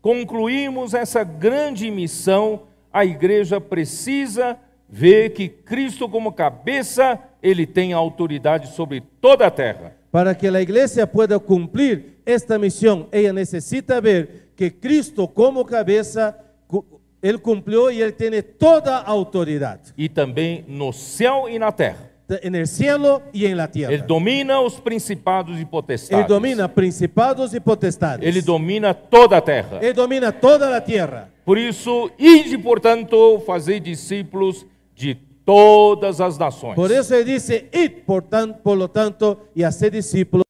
concluirmos essa grande missão, a igreja precisa ver que Cristo, como cabeça, ele tem autoridade sobre toda a terra. Para que la iglesia pueda cumplir esta misión, ella necesita ver que Cristo, como cabeza, él cumplió y él tiene toda autoridad. E também no céu e na terra. En el cielo y en la tierra. Ele domina os principados e potestades. Él domina principados y potestades. Ele domina toda a terra. Él domina toda la tierra. Por isso, ide, portanto, fazei discípulos de todas as nações. Por eso él dice, id, por lo tanto, y haced discípulos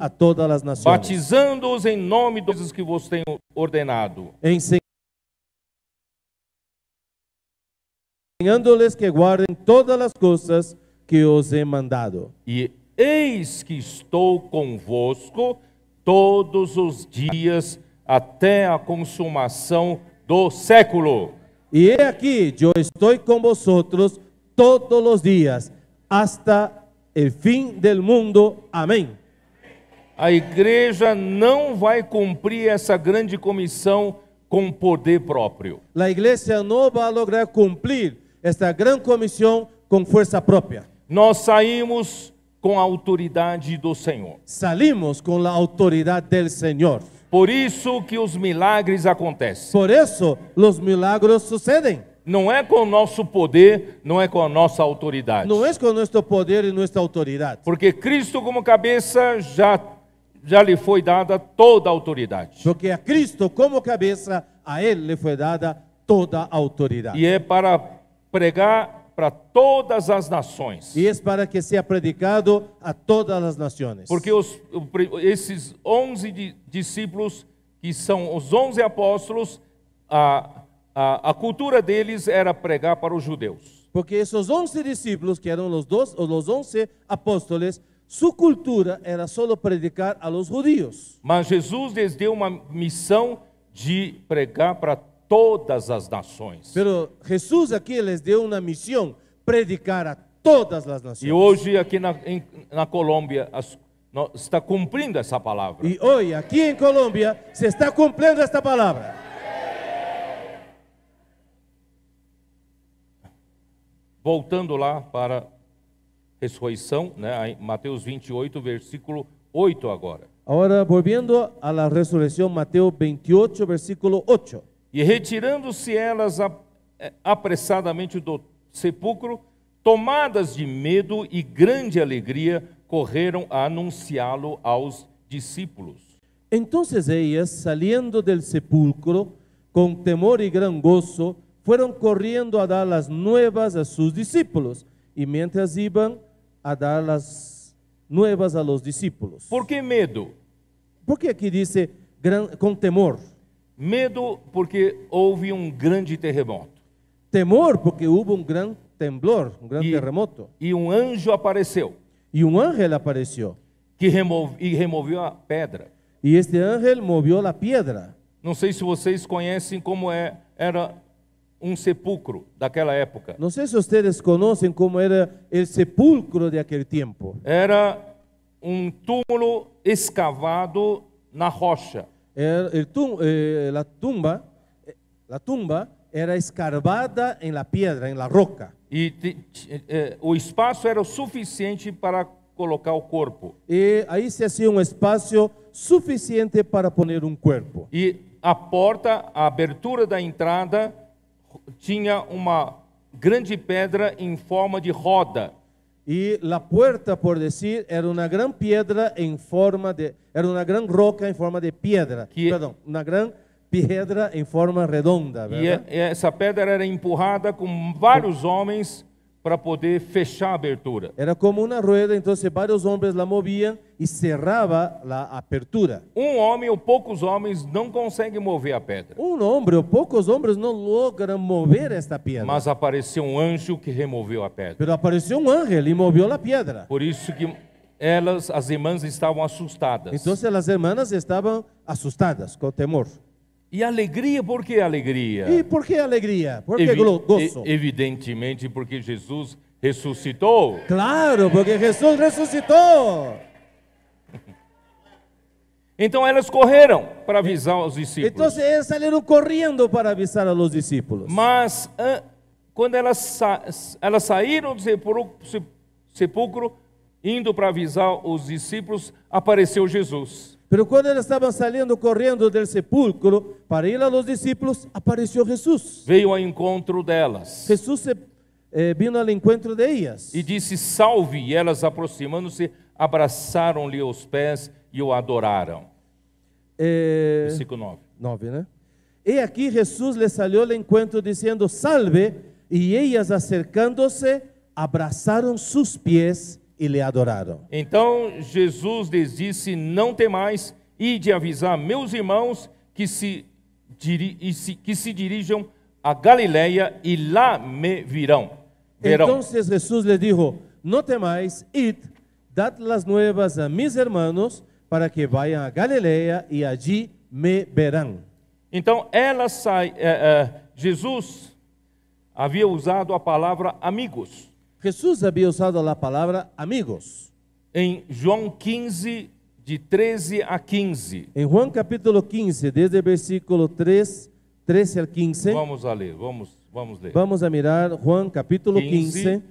a todas las naciones, batizando-os em nome dos coisas que vos tenho ordenado, enseñándoles que guarden todas las cosas que os he mandado. E eis que estou convosco todos os dias até a consumação do século. Y he aquí, yo estoy con vosotros todos los días hasta el fin del mundo. Amén. A igreja não vai cumprir essa grande comissão com poder próprio. La iglesia no va a lograr cumplir esta gran comisión con fuerza propia. Nós saímos com a autoridade do Senhor. Salimos con la autoridad del Señor. Por isso que os milagres acontecem. Por eso los milagros suceden. Não é com o nosso poder, não é com a nossa autoridade. No es con nuestro poder y nuestra autoridad. Porque Cristo, como cabeça, já lhe foi dada toda a autoridade. Porque a Cristo como cabeza, a él le fue dada toda autoridad. E é para pregar para todas as nações. Y es para que sea predicado a todas las naciones. Porque esses 11 discípulos, que são os 11 apóstolos, a cultura deles era pregar para os judeus. Porque esos 11 discípulos, que eran los 11 apóstoles, su cultura era solo predicar a los judíos. Mas Jesus lhes deu uma missão de pregar para todas as nações. Pero Jesús aquí les dio una misión, predicar a todas las naciones. E hoje aqui na Colômbia está cumprindo essa palavra. Y hoy aquí en Colombia se está cumpliendo esta palabra. Voltando lá para ressurreição, né? Mateus 28, versículo 8 agora. Ahora volviendo a la resurrección, Mateo 28, versículo 8. E retirando-se elas apressadamente do sepulcro, tomadas de medo e grande alegria, correram a anunciá-lo aos discípulos. Entonces ellas, saliendo del sepulcro, con temor y gran gozo, fueron corriendo a dar las nuevas a sus discípulos. Y mientras iban a dar las nuevas a los discípulos. Por que medo? Porque aqui dice con temor. Medo porque houve um grande terremoto. Temor porque hubo un gran temblor, un gran terremoto. E um anjo apareceu. Y un ángel apareció. Que removeu a pedra. Y este ángel movió la piedra. Não sei se vocês conhecem como era um sepulcro daquela época. No sé si ustedes conocen cómo era el sepulcro de aquel tiempo. Era um túmulo escavado na rocha. La tumba era escarbada en la piedra, en la roca. E o espaço era o suficiente para colocar o corpo. Y ahí se hacía un espacio suficiente para poner un cuerpo. E a porta, a abertura da entrada, tinha uma grande pedra em forma de roda. Y la puerta, por decir, era una gran piedra era una gran roca en forma de piedra. Perdón, una gran piedra em forma redonda, verdade? E essa pedra era empurrada com vários homens para poder fechar a abertura. Era como uma rueda, então vários homens la movían e cerrava a apertura. Um homem ou poucos homens não conseguem mover a pedra. Um homem ou poucos homens não logram mover esta pedra. Mas apareceu um anjo que removeu a pedra. Pero apareceu um ángel e moveu a pedra. Por isso que as irmãs estavam assustadas. Então as irmãs estavam assustadas, com temor. E alegria, por que alegria? E por que alegria? Por que gozo? Evidentemente porque Jesus ressuscitou. Claro, porque Jesus ressuscitou. Então elas correram para avisar os discípulos. Então eles saíram correndo para avisar a los discípulos. Mas quando elas saíram do sepulcro, indo para avisar os discípulos, apareceu Jesus. Pero quando eles estavam saindo correndo do sepulcro para ir a los discípulos, apareceu Jesus. Veio ao encontro delas. Jesus vino ao encontro de ellas. E disse: salve, e elas aproximando-se, abraçaram-lhe os pés e o adoraram. Versículo 9, né? E aqui Jesus lhes salió ao encontro dizendo: salve, e ellas acercando-se, abraçaram seus pés e lhe adoraram. Então Jesus lhes disse: não temais, ide avisar meus irmãos que se dirijam a Galileia e lá me verão. Então Jesus lhe dijo: não temais, id, dad las nuevas a mis hermanos para que vayan a Galileia e allí me verão. Então Jesus havia usado a palavra amigos. Jesus havia usado a palavra amigos. Em João 15, de 13 a 15. Em João capítulo 15, desde o versículo 13 ao 15. Vamos a ler, vamos ler. Vamos a mirar João capítulo 15,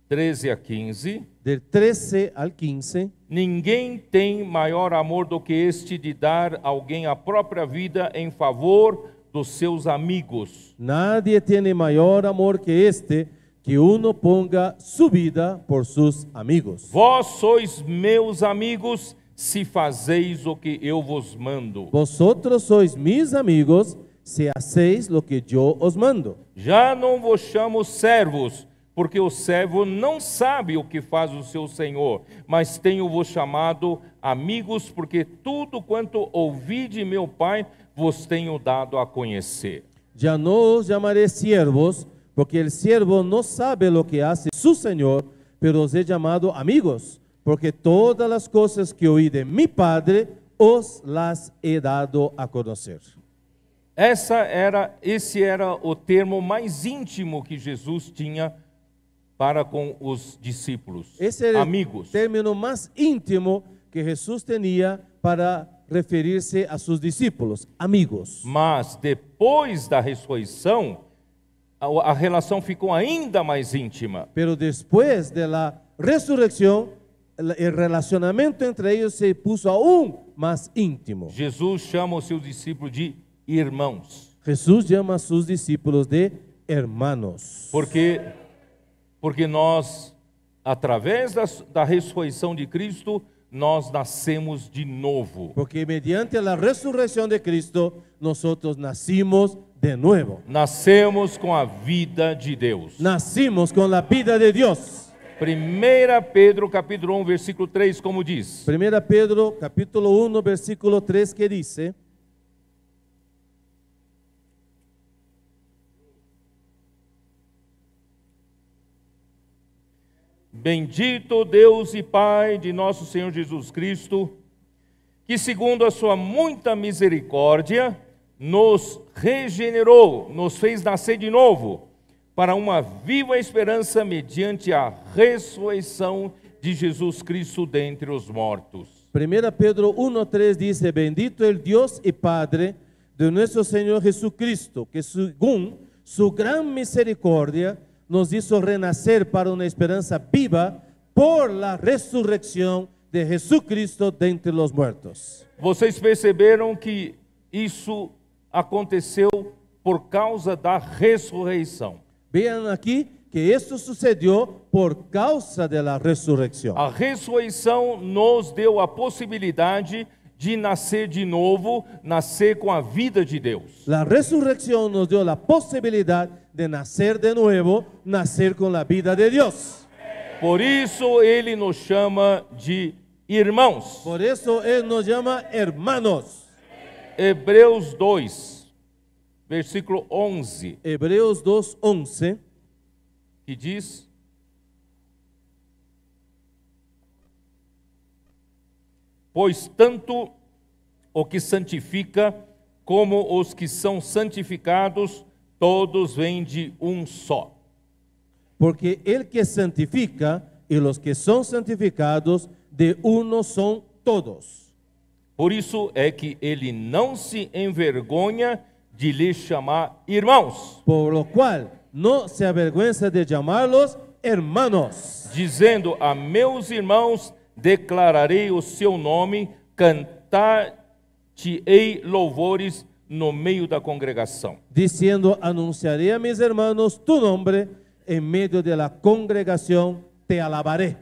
13 a 15. Del 13 al 15. Ninguém tem maior amor do que este de dar alguém a própria vida em favor dos seus amigos. Nadie tiene maior amor que este, que uno ponga su vida por sus amigos. Vós sois meus amigos, se fazeis o que eu vos mando. Vosotros sois mis amigos, se hacéis lo que yo os mando. Já não vos chamo servos, porque o servo não sabe o que faz o seu senhor, mas tenho-vos chamado amigos, porque tudo quanto ouvi de meu Pai vos tenho dado a conhecer. Já não os chamaré siervos, porque el siervo no sabe lo que hace su Señor, pero os he llamado amigos, porque todas las cosas que oí de mi Padre os las he dado a conocer. Esse era o termo mais íntimo que Jesus tinha para com os discípulos. Esse era amigos. O término mais íntimo que Jesus tinha para referir-se a seus discípulos, amigos. Mas depois da ressurreição, a relação ficou ainda mais íntima. Pero después de la resurrección, el relacionamiento entre ellos se puso aún más íntimo. Jesus chama os seus discípulos de irmãos. Jesús llama a sus discípulos de hermanos. Porque nós, através da ressurreição de Cristo, nós nascemos de novo. Porque mediante la resurrección de Cristo, nosotros nacimos de nuevo. Nascemos com a vida de Deus. Nacimos con la vida de Dios. 1 Pedro capítulo 1, versículo 3, como diz: 1 Pedro capítulo 1, versículo 3, que dice: Bendito Deus e Pai de nosso Senhor Jesus Cristo, que segundo a sua muita misericórdia, nos regenerou, nos fez nascer de novo, para uma viva esperança mediante a ressurreição de Jesus Cristo dentre os mortos. 1 Pedro 1:3 dice: Bendito el Dios y Padre de nuestro Señor Jesucristo, que según su gran misericordia nos hizo renacer para una esperanza viva por la resurrección de Jesucristo de entre los muertos. Vocês perceberam que isso aconteceu por causa da ressurreição. Vean aquí que esto sucedió por causa de la resurrección. A ressurreição nos deu a possibilidade de nascer de novo, nascer com a vida de Deus. La resurrección nos dio la posibilidad de nacer de nuevo, nacer con la vida de Dios. Por isso ele nos chama de irmãos. Por eso Él nos llama hermanos. Hebreus 2, versículo 11, Hebreos 2:11 que diz: Pois tanto o que santifica como os que são santificados, todos vêm de um só. Porque el que santifica y los que son santificados, de uno son todos. Por isso é que ele não se envergonha de lhes chamar irmãos, Por lo cual no se avergüenza de llamarlos hermanos, dizendo: a meus irmãos declararei o seu nome, cantar-te-ei louvores no meio da congregação. diciendo: anunciaré a mis hermanos tu nombre, en medio de la congregación te alabaré.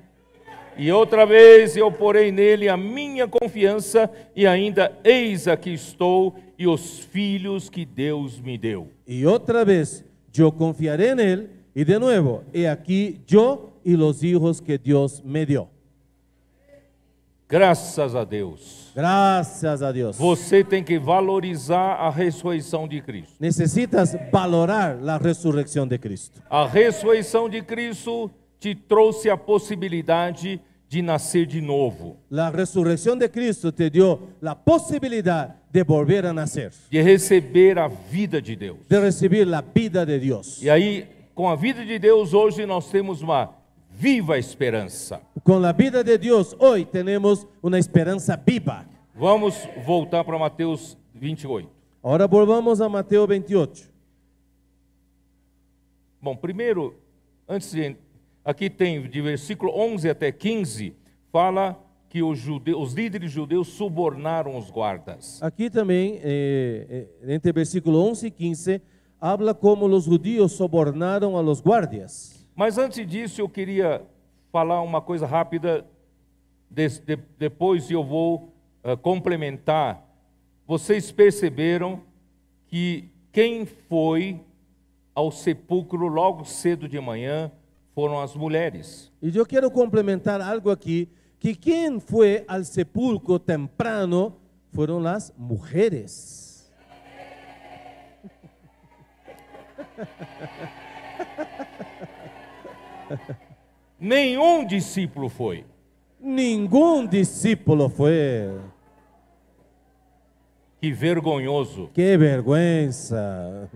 E outra vez eu porei nele a minha confiança, e ainda eis aqui estou, e os filhos que Deus me deu. Y otra vez yo confiaré en él, y de nuevo, he aquí yo y los hijos que Dios me dio. Graças a Deus. Gracias a Dios. Você tem que valorizar a ressurreição de Cristo. Necesitas valorar la resurrección de Cristo. A ressurreição de Cristo te trouxe a possibilidade de nascer de novo, La resurrección de Cristo te dio la posibilidad de volver a nacer, de receber a vida de Deus. de recibir la vida de Dios. E aí, com a vida de Deus, hoje nós temos uma viva esperança. Con la vida de Dios hoy tenemos una esperanza viva. Vamos voltar para Mateus 28. Ahora volvamos a Mateo 28. Bom, primeiro, aqui tem de versículo 11 até 15, fala que os líderes judeus subornaram os guardas. Aquí también, entre versículo 11 y 15, habla como los judíos sobornaron a los guardias. Mas antes disso, eu queria falar uma coisa rápida, depois eu vou complementar. Vocês perceberam que quem foi ao sepulcro logo cedo de manhã foram as mulheres. Y yo quiero complementar algo aquí, que quien fue al sepulcro temprano fueron las mujeres. Nenhum discípulo foi. Ningún discípulo fue. Que vergonhoso. ¡Qué vergüenza!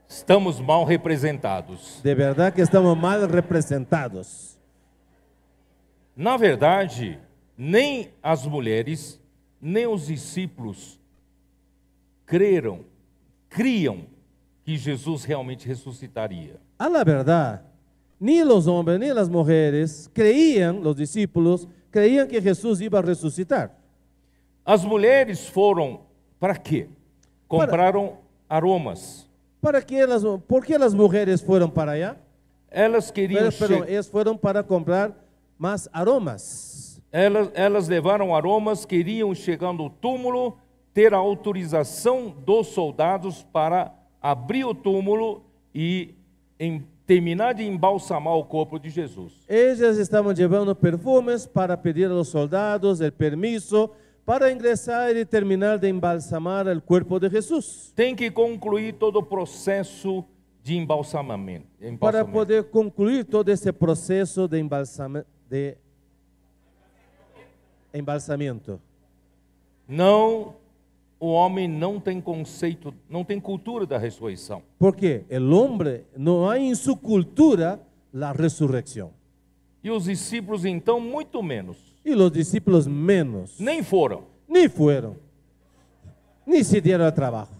Estamos mal representados. De verdad que estamos mal representados. Na verdade, nem as mulheres, nem os discípulos criam que Jesus realmente ressuscitaria. A la verdad, ni los hombres ni las mujeres creían, los discípulos, creían que Jesús iba a resucitar. As mulheres foram para quê? Compraram aromas. ¿Por qué las mujeres fueron para allá? Elas queriam Perdón, ellas fueron para comprar más aromas. Elas levaram aromas, queriam chegar no túmulo, ter a autorização dos soldados para abrir o túmulo e terminar de embalsamar o corpo de Jesus. Ellas estaban llevando perfumes para pedir a los soldados el permiso para ingresar y terminar de embalsamar el cuerpo de Jesús. Tem que concluir todo o processo de embalsamamento. Para poder concluir todo ese proceso de embalsamiento. Não, o homem não tem conceito, não tem cultura da ressurreição. Porque el hombre no hay en su cultura la resurrección. E os discípulos então muito menos. Y los discípulos menos. Nem foram. Ni fueron. Ni se dieron al trabajo.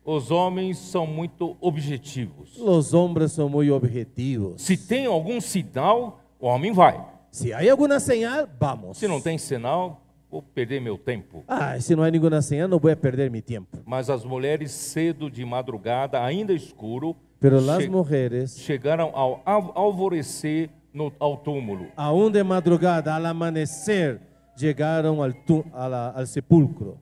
Os homens são muito objetivos. Los hombres son muy objetivos. Se tem algum sinal, o homem vai. Si hay alguna señal, vamos. Se não tem sinal, vou perder meu tempo. Si no hay ninguna señal, no voy a perder mi tiempo. Mas as mulheres cedo de madrugada, ainda escuro, Pero las mujeres, chegaram ao alvorecer ao túmulo. aún de madrugada, al amanecer, llegaron al sepulcro.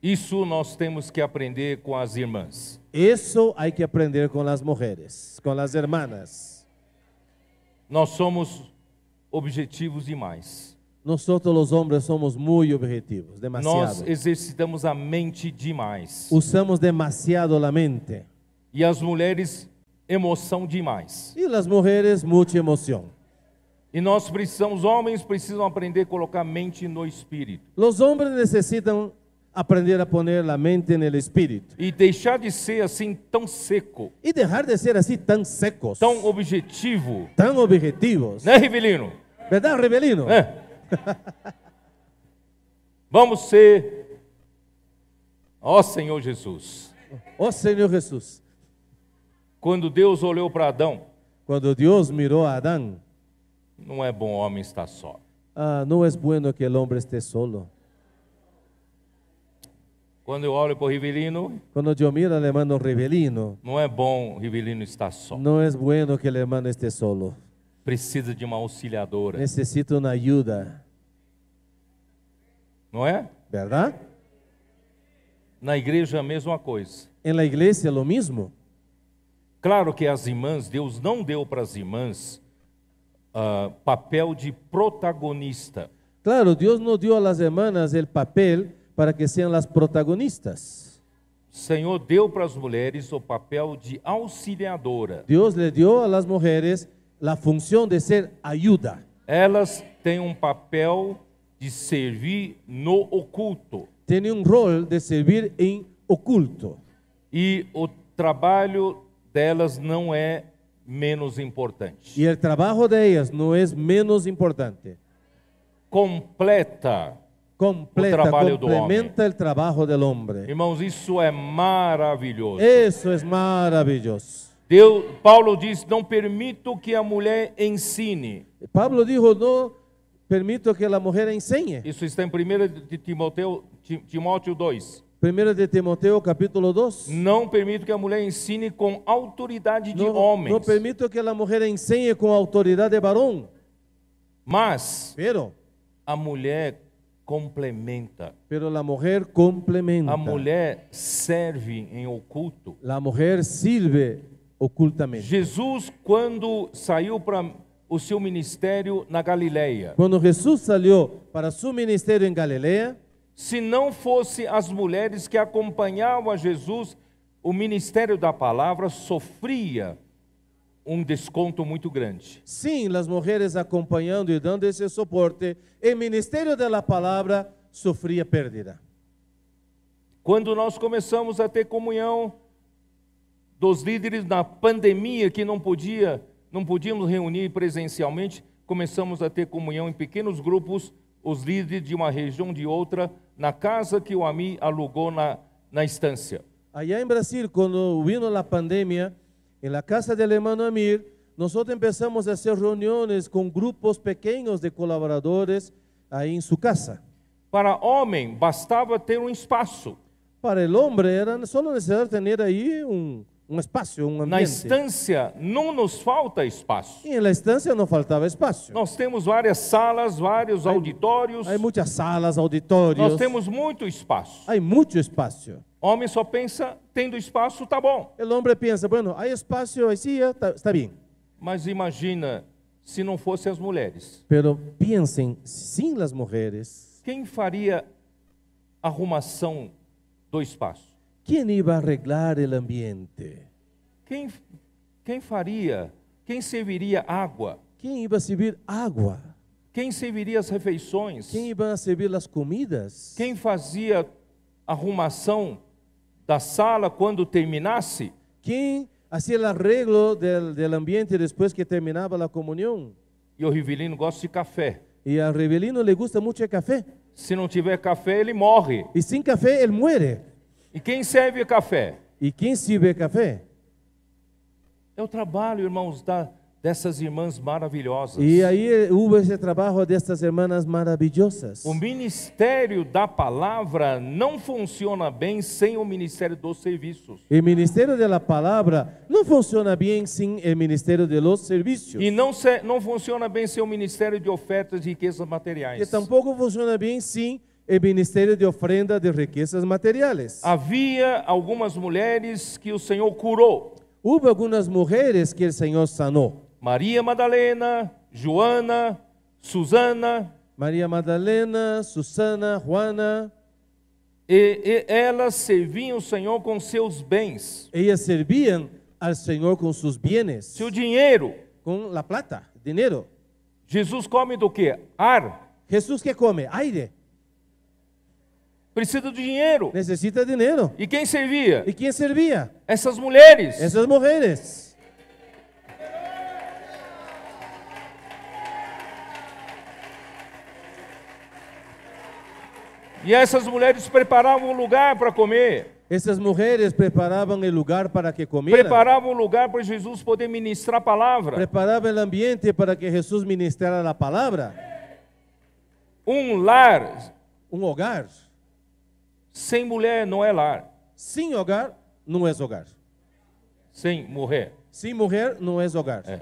Isso nós temos que aprender com as irmãs. Eso hay que aprender con las mujeres, con las hermanas. Nós somos objetivos demais. Nosotros los hombres somos muy objetivos, demasiado. Nós exercitamos a mente demais. Usamos demasiado la mente. E as mulheres, emoção demais. Y las mujeres, mucha emoción. E nós precisamos, homens precisam aprender a colocar mente no espírito. Los hombres necesitan aprender a poner la mente en el espíritu. E deixar de ser assim tão seco, Y dejar de ser así tan secos, tão objetivo. tan objetivos. Né, Rivelino? ¿Verdad, Rebelino? É. Vamos ser, ó Senhor Jesus. Oh Señor Jesús, Quando Deus olhou para Adão, cuando Dios miró a Adán, não é bom o homem estar só. no es bueno que el hombre esté solo. Quando eu olho para o Rivelino, Cuando yo miro al hermano Rebelino, não é bom o Rivelino estar só. no es bueno que el hermano esté solo. Precisa de uma auxiliadora, Necesita una ayuda, não é? ¿verdad? Na igreja a mesma coisa. En la iglesia lo mismo. Claro que as irmãs, Deus não deu para as irmãs papel de protagonista. Claro, Dios no dio a las hermanas el papel para que sean las protagonistas. O Senhor deu para as mulheres o papel de auxiliadora. Dios le dio a las mujeres la función de ser ayuda. Elas têm um papel de servir no oculto. Tiene un rol de servir en oculto. E o trabalho delas não é menos importante. Y el trabajo de ellas no es menos importante. Completa. Completa, O trabalho do complementa el trabajo del hombre. Irmãos, isso é maravilhoso. Eso es maravilloso. Paulo diz, não permito que a mulher ensine. Pablo dijo, no permito que la mujer enseñe. Isso está em 1 de Timóteo 2. 1 de Timoteo capítulo 2. Não permito que a mulher ensine com autoridade de No, homens. no permito que la mujer enseñe con autoridad de varón. Mas Pero a mulher complementa. la mujer complementa. A mulher serve em oculto. La mujer sirve ocultamente. Jesus, quando saiu para o seu ministério na Galileia, Cuando Jesús salió para su ministerio en Galilea, se não fosse as mulheres que acompanhavam a Jesus, o ministério da palavra sofria um desconto muito grande. sin las mujeres acompañando y dando ese soporte, el ministerio de la palabra sufría pérdida. Quando nós começamos a ter comunhão dos líderes na pandemia, que não podíamos reunir presencialmente, começamos a ter comunhão em pequenos grupos, os líderes de uma região de outra, na casa que o AMI alugou na estância. Allá en Brasil, cuando vino la pandemia, en la casa del hermano Amir, nosotros empezamos a hacer reuniones con grupos pequeños de colaboradores ahí en su casa. Para homem, bastava ter um espaço. Para el hombre era solo necesario tener ahí un espacio, un Na ambiente. estância, não nos falta espaço. Y en la estancia no faltaba espacio. Nós temos várias salas, vários auditórios. Hay muchas salas, auditorios. Nós temos muito espaço. Hay mucho espacio. Homem só pensa, tendo espaço, tá bom. El hombre piensa, bueno, hay espacio, hay silla, está bien. Mas imagina se não fossem as mulheres. Pero piensen, sin las mujeres, Quem faria a arrumação do espaço? ¿quién iba a arreglar el ambiente? Quem faria? Quem serviria água? ¿Quién iba a servir agua? Quem serviria as refeições? ¿Quién iba a servir las comidas? Quem fazia a arrumação da sala quando terminasse? ¿Quién hacía el arreglo del ambiente después que terminaba la comunión? E o Rivelino gosta de café. Y al Rivelino le gusta mucho el café. Se não tiver café, ele morre. Y sin café él muere. E quem serve café? ¿Y quién sirve café? É o trabalho, irmãos, dessas irmãs maravilhosas. Y ahí hubo ese trabajo de estas hermanas maravillosas. O ministério da palavra não funciona bem sem o ministério dos serviços. El ministerio de la palabra no funciona bien sin el ministerio de los servicios. E não funciona bem sem o ministério de ofertas de riquezas materiais. Que tampoco funciona bien sin el ministerio de ofrenda de riquezas materiales. Havia algumas mulheres que o Senhor curou. Hubo algunas mujeres que el Señor sanó. Maria Madalena, Joana, Susana. María Magdalena, Susana, Juana. E elas serviam o Senhor com seus bens. Ellas servían al Señor con sus bienes, Seu dinheiro. con la plata, dinero. Jesus come do quê? Ar. Jesús, ¿qué come? Aire. Precisa do dinheiro. Necesita dinero. E quem servia? ¿Y quién servía? Essas mulheres. Esas mujeres. E essas mulheres preparavam um lugar para comer. Esas mujeres preparaban el lugar para que comieran. Preparavam um lugar para Jesus poder ministrar a palavra. Preparaban el ambiente para que Jesús ministrara la palabra. Um lar Un hogar sem mulher não é lar. sin hogar no es hogar. Sem mulher. Sin mujer no es hogar. É.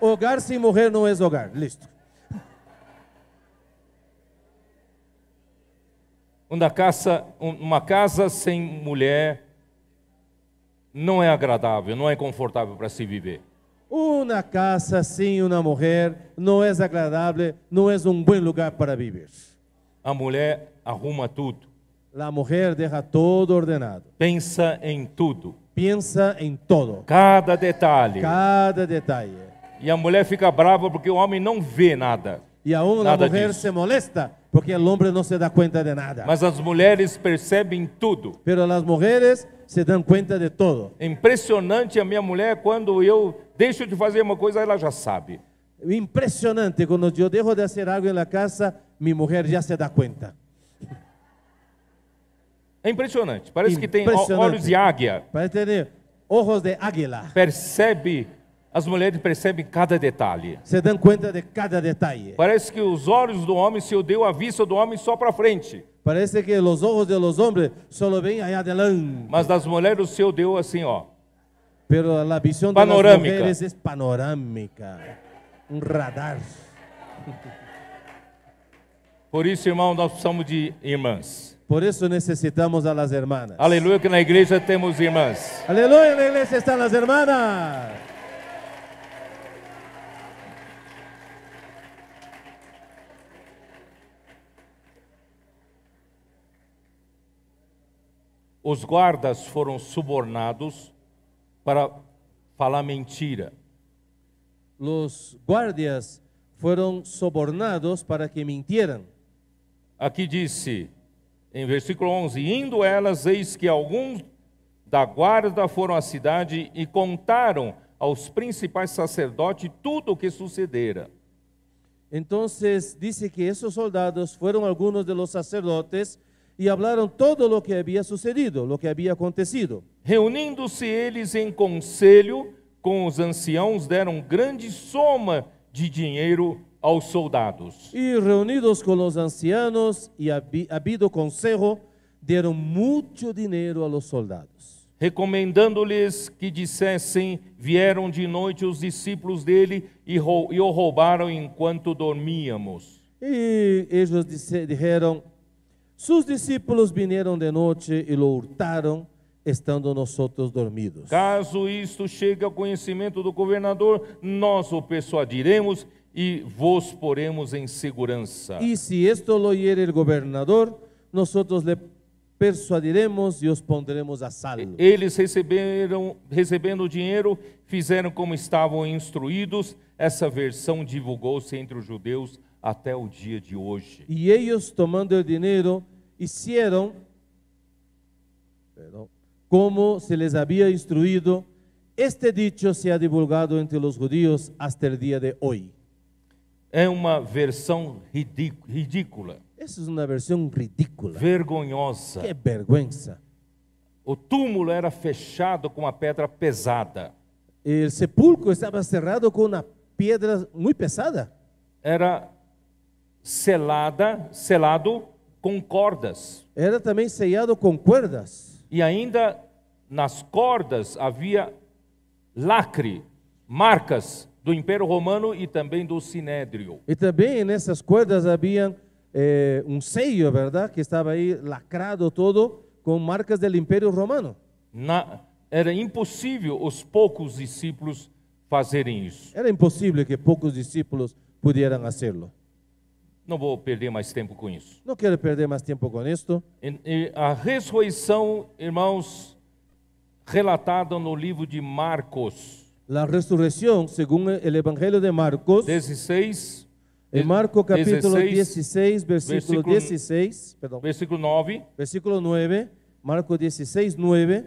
Hogar sin mujer no es hogar. Listo. Uma casa sem mulher não é agradável, não é confortável para se viver. Una casa sin una mujer no es agradable, no es un buen lugar para vivir. A mulher arruma tudo, La mujer deja todo ordenado. pensa em tudo, Piensa en todo, cada detalhe. cada detalle. E a mulher fica brava porque o homem não vê nada. Y aún la Nada mujer disso. se molesta porque el hombre no se da cuenta de nada. Mas as mulheres percebem tudo. Pero las mujeres se dan cuenta de todo. É impressionante a minha mulher, quando eu deixo de fazer uma coisa, ela já sabe. Impresionante, cuando yo dejo de hacer algo en la casa, mi mujer ya se da cuenta. É impressionante. Parece que tem Impressionante. olhos de águia. Parece tener ojos de águila. As mulheres percebem cada detalhe. Se dan cuenta de cada detalle. Parece que os olhos do homem se deu a vista do homem só para frente. Parece que los ojos de los hombres solo ven allá adelante. Mas das mulheres o seu deu assim, ó. Pero la visión de las Panorámica. mujeres es panorámica. Un radar. Por isso, irmão, nós precisamos de irmãs. Por eso necesitamos a las hermanas. Aleluia, que na igreja temos irmãs. Aleluya, en la iglesia están las hermanas. Os guardas foram subornados para falar mentira. Los guardias fueron sobornados para que mintieran. Aqui disse, em versículo 11, indo elas, eis que alguns da guarda foram à cidade e contaram aos principais sacerdotes tudo o que sucedera. Entonces dice que esos soldados fueron algunos de los sacerdotes y hablaron todo lo que había sucedido, lo que había acontecido. Reunindo-se eles em conselho com os anciãos, deram grande soma de dinheiro aos soldados. Y reunidos con los ancianos y habido consejo, dieron mucho dinero a los soldados. Recomendando-lhes que dissessem, vieram de noite os discípulos dele e o roubaram enquanto dormíamos. Y ellos dijeron, sus discípulos vinieron de noche y lo hurtaron, estando nosotros dormidos. Caso isto chegue ao conhecimento do governador, nós o persuadiremos e vos poremos em segurança. Y si esto lo oyere el gobernador, nosotros le persuadiremos y os pondremos a salvo. Eles recebendo o dinheiro, fizeram como estavam instruídos. Essa versão divulgou-se entre os judeus até o dia de hoje. Y ellos, tomando el dinero, hicieron como se les había instruido. Este dicho se ha divulgado entre los judíos hasta el día de hoy. É uma versão ridícula, Esa es una versión ridícula. vergonhosa. Qué vergüenza. O túmulo era fechado com uma pedra pesada. El sepulcro estaba cerrado con una piedra muy pesada. Era selado com cordas. Era también sellado con cuerdas. E ainda nas cordas havia lacre, marcas do Império Romano e também do Sinédrio. Y también en esas cuerdas había un sello, ¿verdad? Que estaba ahí lacrado todo con marcas del Imperio Romano. Era impossível os poucos discípulos fazerem isso. Era imposible que pocos discípulos pudieran hacerlo. Não vou perder mais tempo com isso. No quiero perder más tiempo con esto. E a ressurreição, irmãos, relatada no livro de Marcos, La resurrección, según el Evangelio de Marcos, 16, en Marcos capítulo 16, versículo 9, versículo 9, Marcos 16, 9.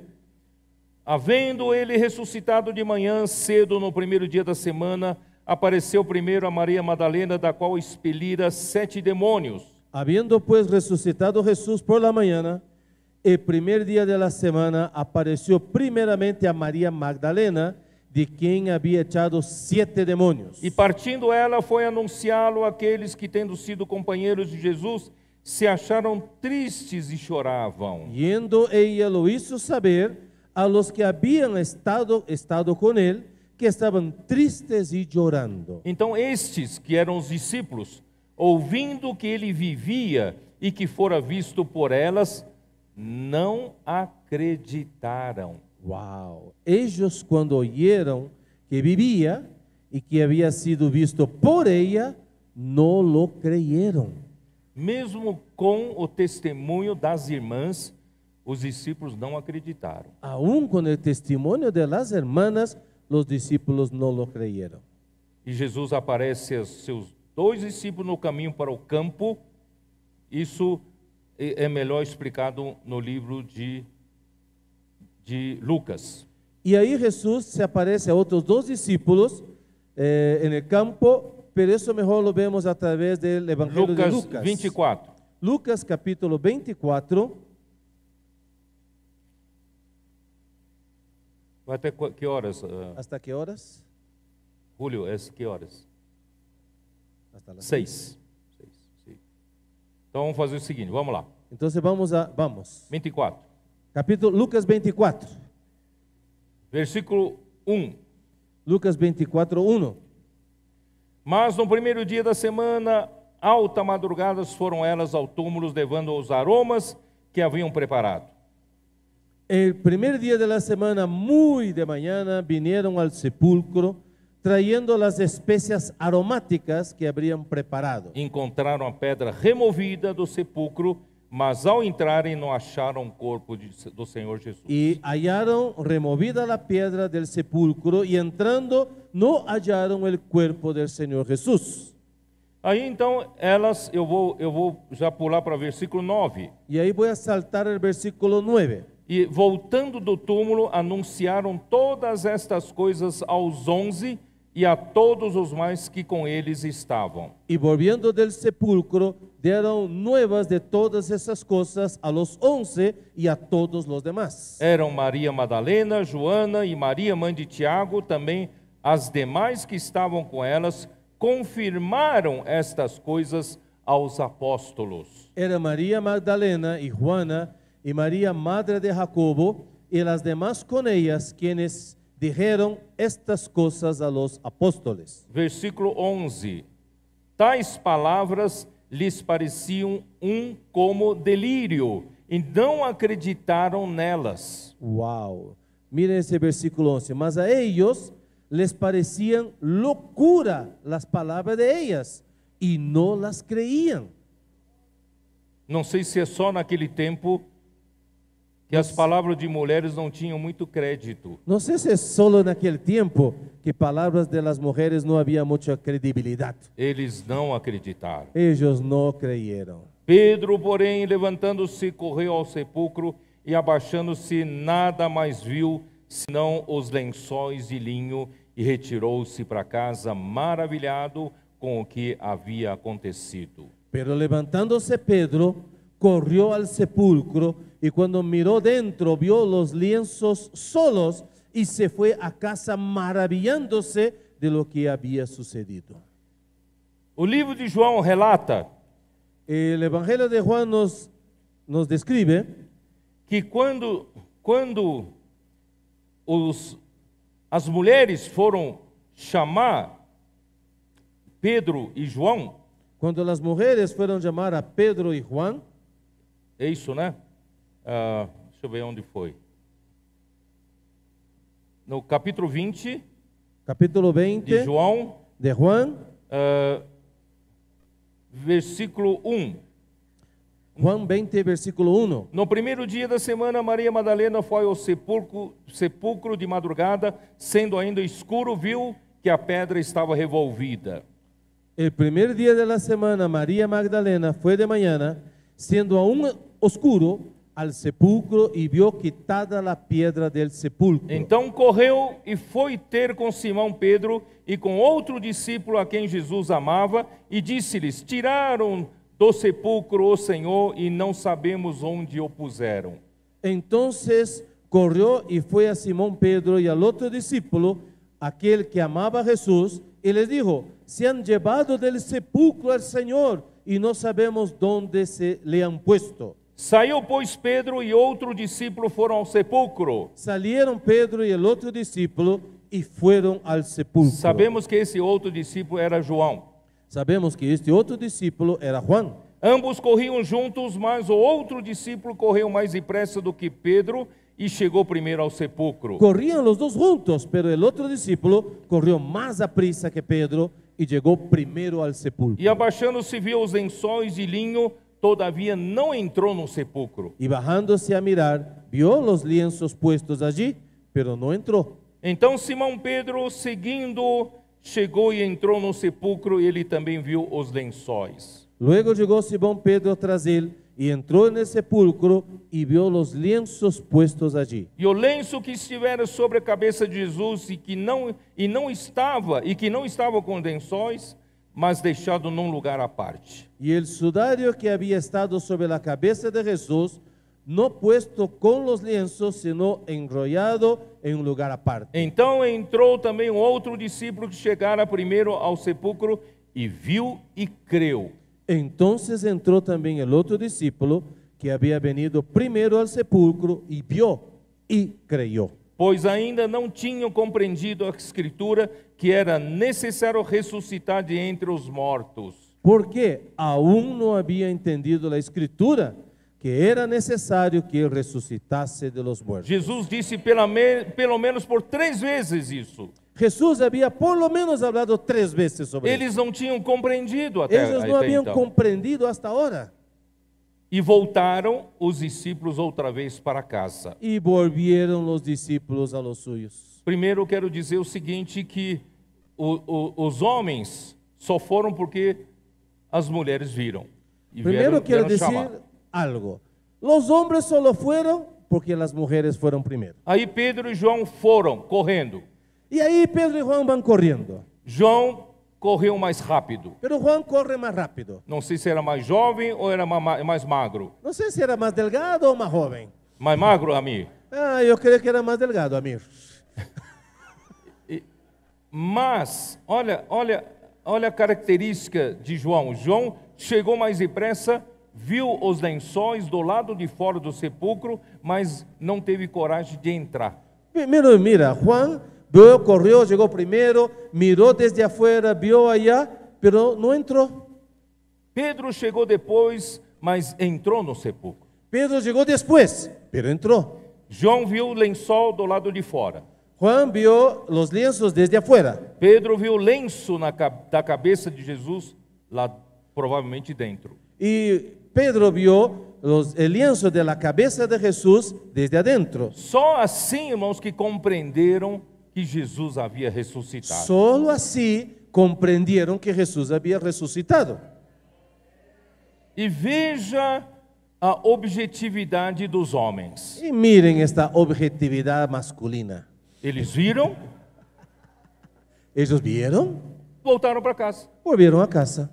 havendo ele ressuscitado de manhã cedo no primeiro dia da semana, apareceu primeiro a Maria Madalena, da qual expelira 7 demônios. Habiendo pues resucitado Jesús por la mañana, el primer día de la semana apareció primeramente a María Magdalena, de quem havia echado 7 demônios. E partindo ela, foi anunciá-lo àqueles que, tendo sido companheiros de Jesus, se acharam tristes e choravam. Yendo ella lo hizo saber a los que habían estado con él, que estaban tristes y llorando. Então estes, que eram os discípulos, ouvindo que ele vivia e que fora visto por elas, não acreditaram. Wow. Ellos, cuando oyeron que vivía y que había sido visto por ella, no lo creyeron. Mesmo com o testemunho das irmãs, os discípulos não acreditaram. Aún con el testimonio de las hermanas, los discípulos no lo creyeron. E Jesus aparece aos seus 2 discípulos no caminho para o campo. Isso é melhor explicado no livro de Lucas. Y ahí Jesús se aparece a otros 2 discípulos en el campo, pero eso mejor lo vemos a través del Evangelio de Lucas. 24. Lucas capítulo 24. Vai até que horas? ¿Hasta qué horas? Julio, que horas? Hasta las 6. Então vamos fazer o seguinte, vamos lá. Entonces vamos. 24. Capítulo Lucas 24. Versículo 1. Lucas 24, 1. Mas no primeiro dia da semana, alta madrugada, foram elas ao túmulo, levando os aromas que haviam preparado. El primer día de la semana, muy de mañana, vinieron al sepulcro, trayendo las especias aromáticas que habrían preparado. Encontraram a pedra removida do sepulcro, mas ao entrarem não acharam o corpo do Senhor Jesus. Y hallaron removida la piedra del sepulcro, y entrando no hallaron el cuerpo del Señor Jesús. Aí então elas, eu vou já pular para o versículo 9. Y ahí voy a saltar el versículo 9. E voltando do túmulo, anunciaram todas estas coisas aos 11 e a todos os mais que com eles estavam. Y volviendo del sepulcro, dieron nuevas de todas esas cosas a los 11 y a todos los demás. Eram Maria Madalena, Joana e Maria, mãe de Tiago, também as demais que estavam com elas, confirmaram estas coisas aos apóstolos. Era María Magdalena y Juana y María, madre de Jacobo, y las demás con ellas, quienes dijeron estas cosas a los apóstoles. Versículo 11. Tais palavras lhes pareciam como delírio, e não acreditaram nelas. Wow. Miren ese versículo 11. Mas a ellos les parecían locura las palabras de ellas y no las creían. Não sei se é só naquele tempo que as palavras de mulheres não tinham muito crédito. No sé si es solo en aquel tiempo que palabras de las mujeres no había mucha credibilidad. Eles não acreditaram. Ellos no creyeron. Pedro, porém, levantando-se, correu ao sepulcro e, abaixando-se, nada mais viu, senão os lençóis de linho, e retirou-se para casa, maravilhado com o que havia acontecido. Pero levantándose Pedro, corrió al sepulcro y cuando miró dentro, vio los lienzos solos y se fue a casa maravillándose de lo que había sucedido. O livro de João relata El Evangelio de Juan nos describe que quando as mulheres foram chamar Pedro e João, cuando las mujeres fueron a llamar a Pedro y Juan, é isso, né? Deixa eu ver onde foi. No capítulo 20 capítulo 20 de João, de Juan, versículo 1. Juan 20, versículo 1. No primeiro dia da semana, Maria Madalena foi ao sepulcro de madrugada, sendo ainda escuro, viu que a pedra estava revolvida. El primer día de la semana, María Magdalena fue de mañana, siendo aún oscuro, al sepulcro y vio quitada la piedra del sepulcro. Então correu e foi ter com Simão Pedro e com outro discípulo a quem Jesus amava, e disse-lhes: tiraram do sepulcro o Senhor e não sabemos onde o puseram. Entonces corrió y fue a Simón Pedro y al otro discípulo, aquel que amaba a Jesús, y les dijo: se han llevado del sepulcro al Señor y no sabemos dónde se le han puesto. Saiu, pois, Pedro e outro discípulo foram ao sepulcro. Salieron Pedro y el otro discípulo y fueron al sepulcro. Sabemos que esse outro discípulo era João. Sabemos que este otro discípulo era Juan. Ambos corriam juntos, mas o outro discípulo correu mais depressa do que Pedro e chegou primeiro ao sepulcro. Corrían los dos juntos, pero el otro discípulo corrió más aprisa que Pedro y llegó primero al sepulcro. E abaixando-se viu os lençóis de linho, todavia não entrou no sepulcro. Y bajándose a mirar, vio los lienzos puestos allí, pero no entró. Então Simão Pedro, seguindo, chegou e entrou no sepulcro, e ele também viu os lençóis. Luego llegó Simón Pedro tras él y entró en el sepulcro y vio los lienzos puestos allí. E o lenço que estivera sobre a cabeça de Jesus e que não estava com lençóis, mas deixado num lugar à parte. Y el sudario que había estado sobre la cabeza de Jesús, no puesto con los lienzos, sino enrollado en un lugar aparte. Então entrou também um outro discípulo que chegara primeiro ao sepulcro e viu e creu. Entonces entró también el otro discípulo que había venido primero al sepulcro y vio y creyó. Pois ainda não tinham compreendido a Escritura que era necessário ressuscitar de entre os mortos. Porque aún no había entendido la Escritura que era necesario que él resucitase de los muertos. Jesus disse pelo menos por 3 vezes isso. Jesús había por lo menos hablado 3 veces sobre eso. Eles não tinham compreendido até Ellos no habían então. comprendido hasta ahora. E voltaram os discípulos outra vez para casa. Y volvieron los discípulos a los suyos. Primeiro quero dizer o seguinte, que os homens só foram porque as mulheres viram. E Primero quiero vieram decir chamar. algo. Los hombres solo fueron porque las mujeres fueron primero. Aí Pedro e João foram correndo. Y ahí Pedro y Juan van corriendo. João correu mais rápido. Pero Juan corre más rápido. Não sei se era mais jovem ou era mais magro. No sé si era más delgado o más joven. Mais magro, Amir? Yo creo que era más delgado, Amir. Mas, olha olha a característica de João. João chegou mais depressa, viu os lençóis do lado de fora do sepulcro, mas não teve coragem de entrar. Mira, Juan vio, corrió, llegó primero, miró desde afuera, vio allá, pero no entró. Pedro chegou depois, mas entrou no sepulcro. Pedro llegó después, pero entró. João viu o lençol do lado de fora. Juan vio los lienzos desde afuera. Pedro viu o lenço da cabeça de Jesus lá, provavelmente dentro. Y Pedro vio el lienzo de la cabeza de Jesús desde adentro. Só assim, irmãos, que compreenderam que Jesus havia ressuscitado. Solo así comprendieron que Jesús había resucitado. E veja a objetividade dos homens. Y miren esta objetividad masculina. Eles viram, Ellos vieron, voltaram para casa. volvieron a casa.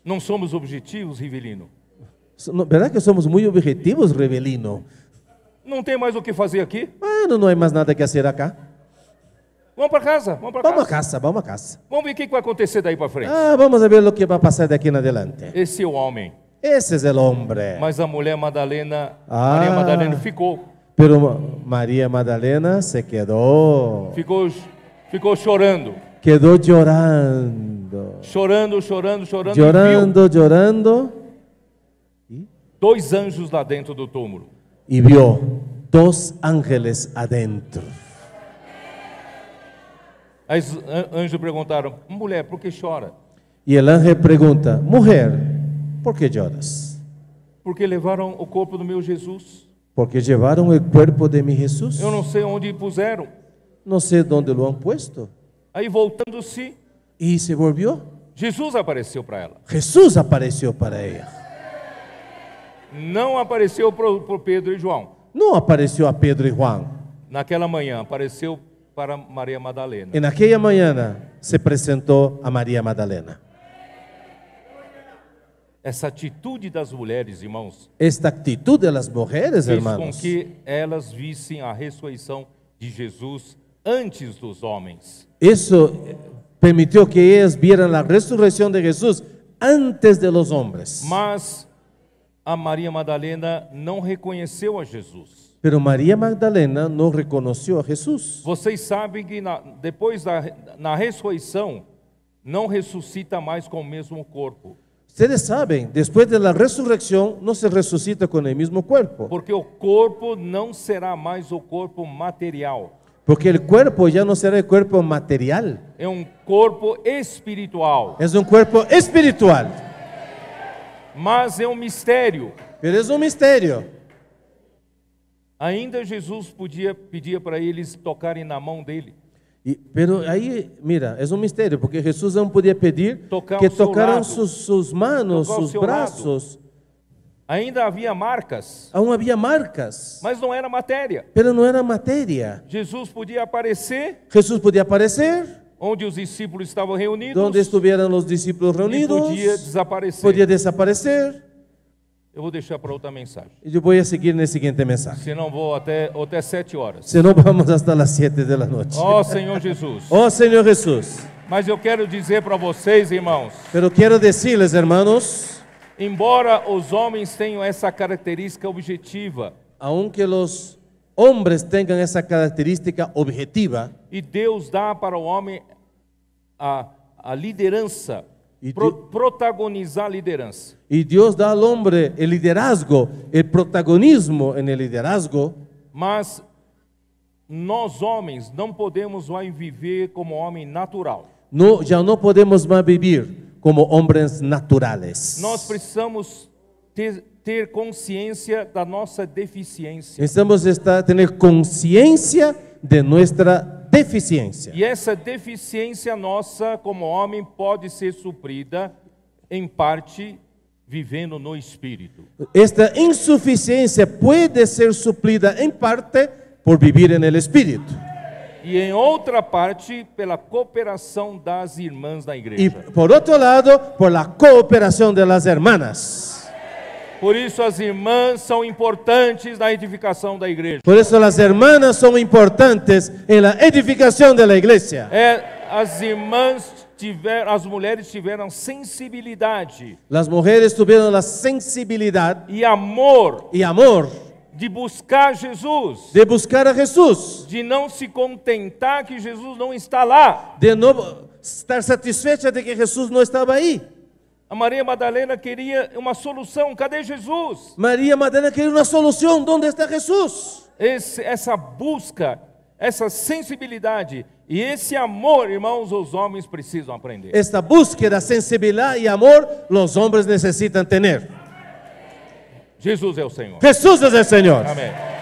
Não somos objetivos, Rivelino? ¿Verdad que somos muy objetivos, Rebelino? Não tem mais o que fazer aqui? Bueno, no hay más nada que hacer acá. Vamos para casa, vamos para Vamos a casa. casa, vamos a casa. Vamos ver o que vai acontecer daí para frente. Vamos a ver lo que va a pasar de aquí en adelante. Esse é o homem. Ese es el hombre. Mas a mulher Madalena, Ah. Maria Madalena ficou Pero María Magdalena se quedó chorando. Quedó llorando. Chorando, chorando, chorando. Llorando, llorando. E viu 2 anjos lá dentro do túmulo. Y vio 2 ángeles adentro. Aí os anjos perguntaram: mulher, por que chora? Y el ángel pregunta: mujer, ¿por qué lloras? Porque levaram o corpo do meu Jesus. Porque llevaron el cuerpo de mi Jesús. Eu não sei onde puseram. No sé dónde lo han puesto. Aí voltando-se, Y se volvió. Jesus apareceu para ela. Jesús apareció para ella. Não apareceu para Pedro e João. No apareció a Pedro y Juan. Naquela manhã, apareceu para Maria Madalena. En aquella mañana se presentó a María Magdalena. Essa atitude das mulheres, irmãos, Esta actitud de las mujeres, fez hermanos, com que elas vissem a ressurreição de Jesus antes dos homens. eso permitió que ellas vieran la resurrección de Jesús antes de los hombres. Mas a Maria Madalena não reconheceu a Jesus. Pero María Magdalena no reconoció a Jesús. Vocês sabem que depois na ressurreição, não ressuscita mais com o mesmo corpo. Ustedes saben, después de la resurrección no se resucita con el mismo cuerpo, Porque o corpo não será mais o corpo material. porque el cuerpo ya no será el cuerpo material, É corpo espiritual. es un cuerpo espiritual, Mas é mistério. pero es un misterio. Ainda Jesus pedia para eles tocarem na mão dele. Pero ahí, mira, es un misterio, porque Jesús aún podía pedir Tocar que ao seu tocaran lado. sus manos, Tocar ao sus seu brazos. Ainda havia marcas, Aún había marcas, mas não era matéria. pero no era materia. Jesus podia aparecer Jesús podía aparecer onde os discípulos estavam reunidos donde estuvieran los discípulos e reunidos, podia desaparecer. podía desaparecer. Eu vou deixar para outra mensagem. Y yo voy a seguir en el siguiente mensaje. Senão vou até 7 horas. Si no, vamos hasta las 7 de la noche. Ó Senhor Jesus. Oh Señor Jesús. Mas eu quero dizer para vocês, irmãos, Pero quiero decirles, hermanos, embora os homens tenham essa característica objetiva, aunque los hombres tengan esa característica objetiva, e Deus dá para o homem a liderança, E protagonizar a liderança. y Dios da al hombre el liderazgo, el protagonismo en el liderazgo, Mas nós homens não podemos mais viver como homem natural. no, ya no podemos más vivir como hombres naturales. Nós precisamos ter consciência da nossa deficiência. Necesitamos tener conciencia de nuestra deficiencia. E essa deficiência nossa como homem pode ser suprida em parte vivendo no Espírito. Esta insuficiencia puede ser suplida en parte por vivir en el Espíritu. E em outra parte pela cooperação das irmãs da Y igreja. por otro lado, por la cooperación de las hermanas. Por isso as irmãs são importantes na edificação da igreja. Por eso las hermanas son importantes en la edificación de la iglesia. As mulheres tiveram sensibilidade. Las mujeres tuvieron la sensibilidad e amor de buscar Jesus. De buscar a Jesús. De não se contentar que Jesus não está lá. De no estar satisfecha de que Jesús no estaba ahí. A Maria Madalena queria uma solução. Cadê Jesus? Maria Madalena queria uma solução. Onde está Jesus? Essa busca, essa sensibilidade e esse amor, irmãos, os homens precisam aprender. Esta búsqueda, sensibilidade e amor, os homens necessitam ter. Jesus é o Senhor. Jesús es el Señor. Amém.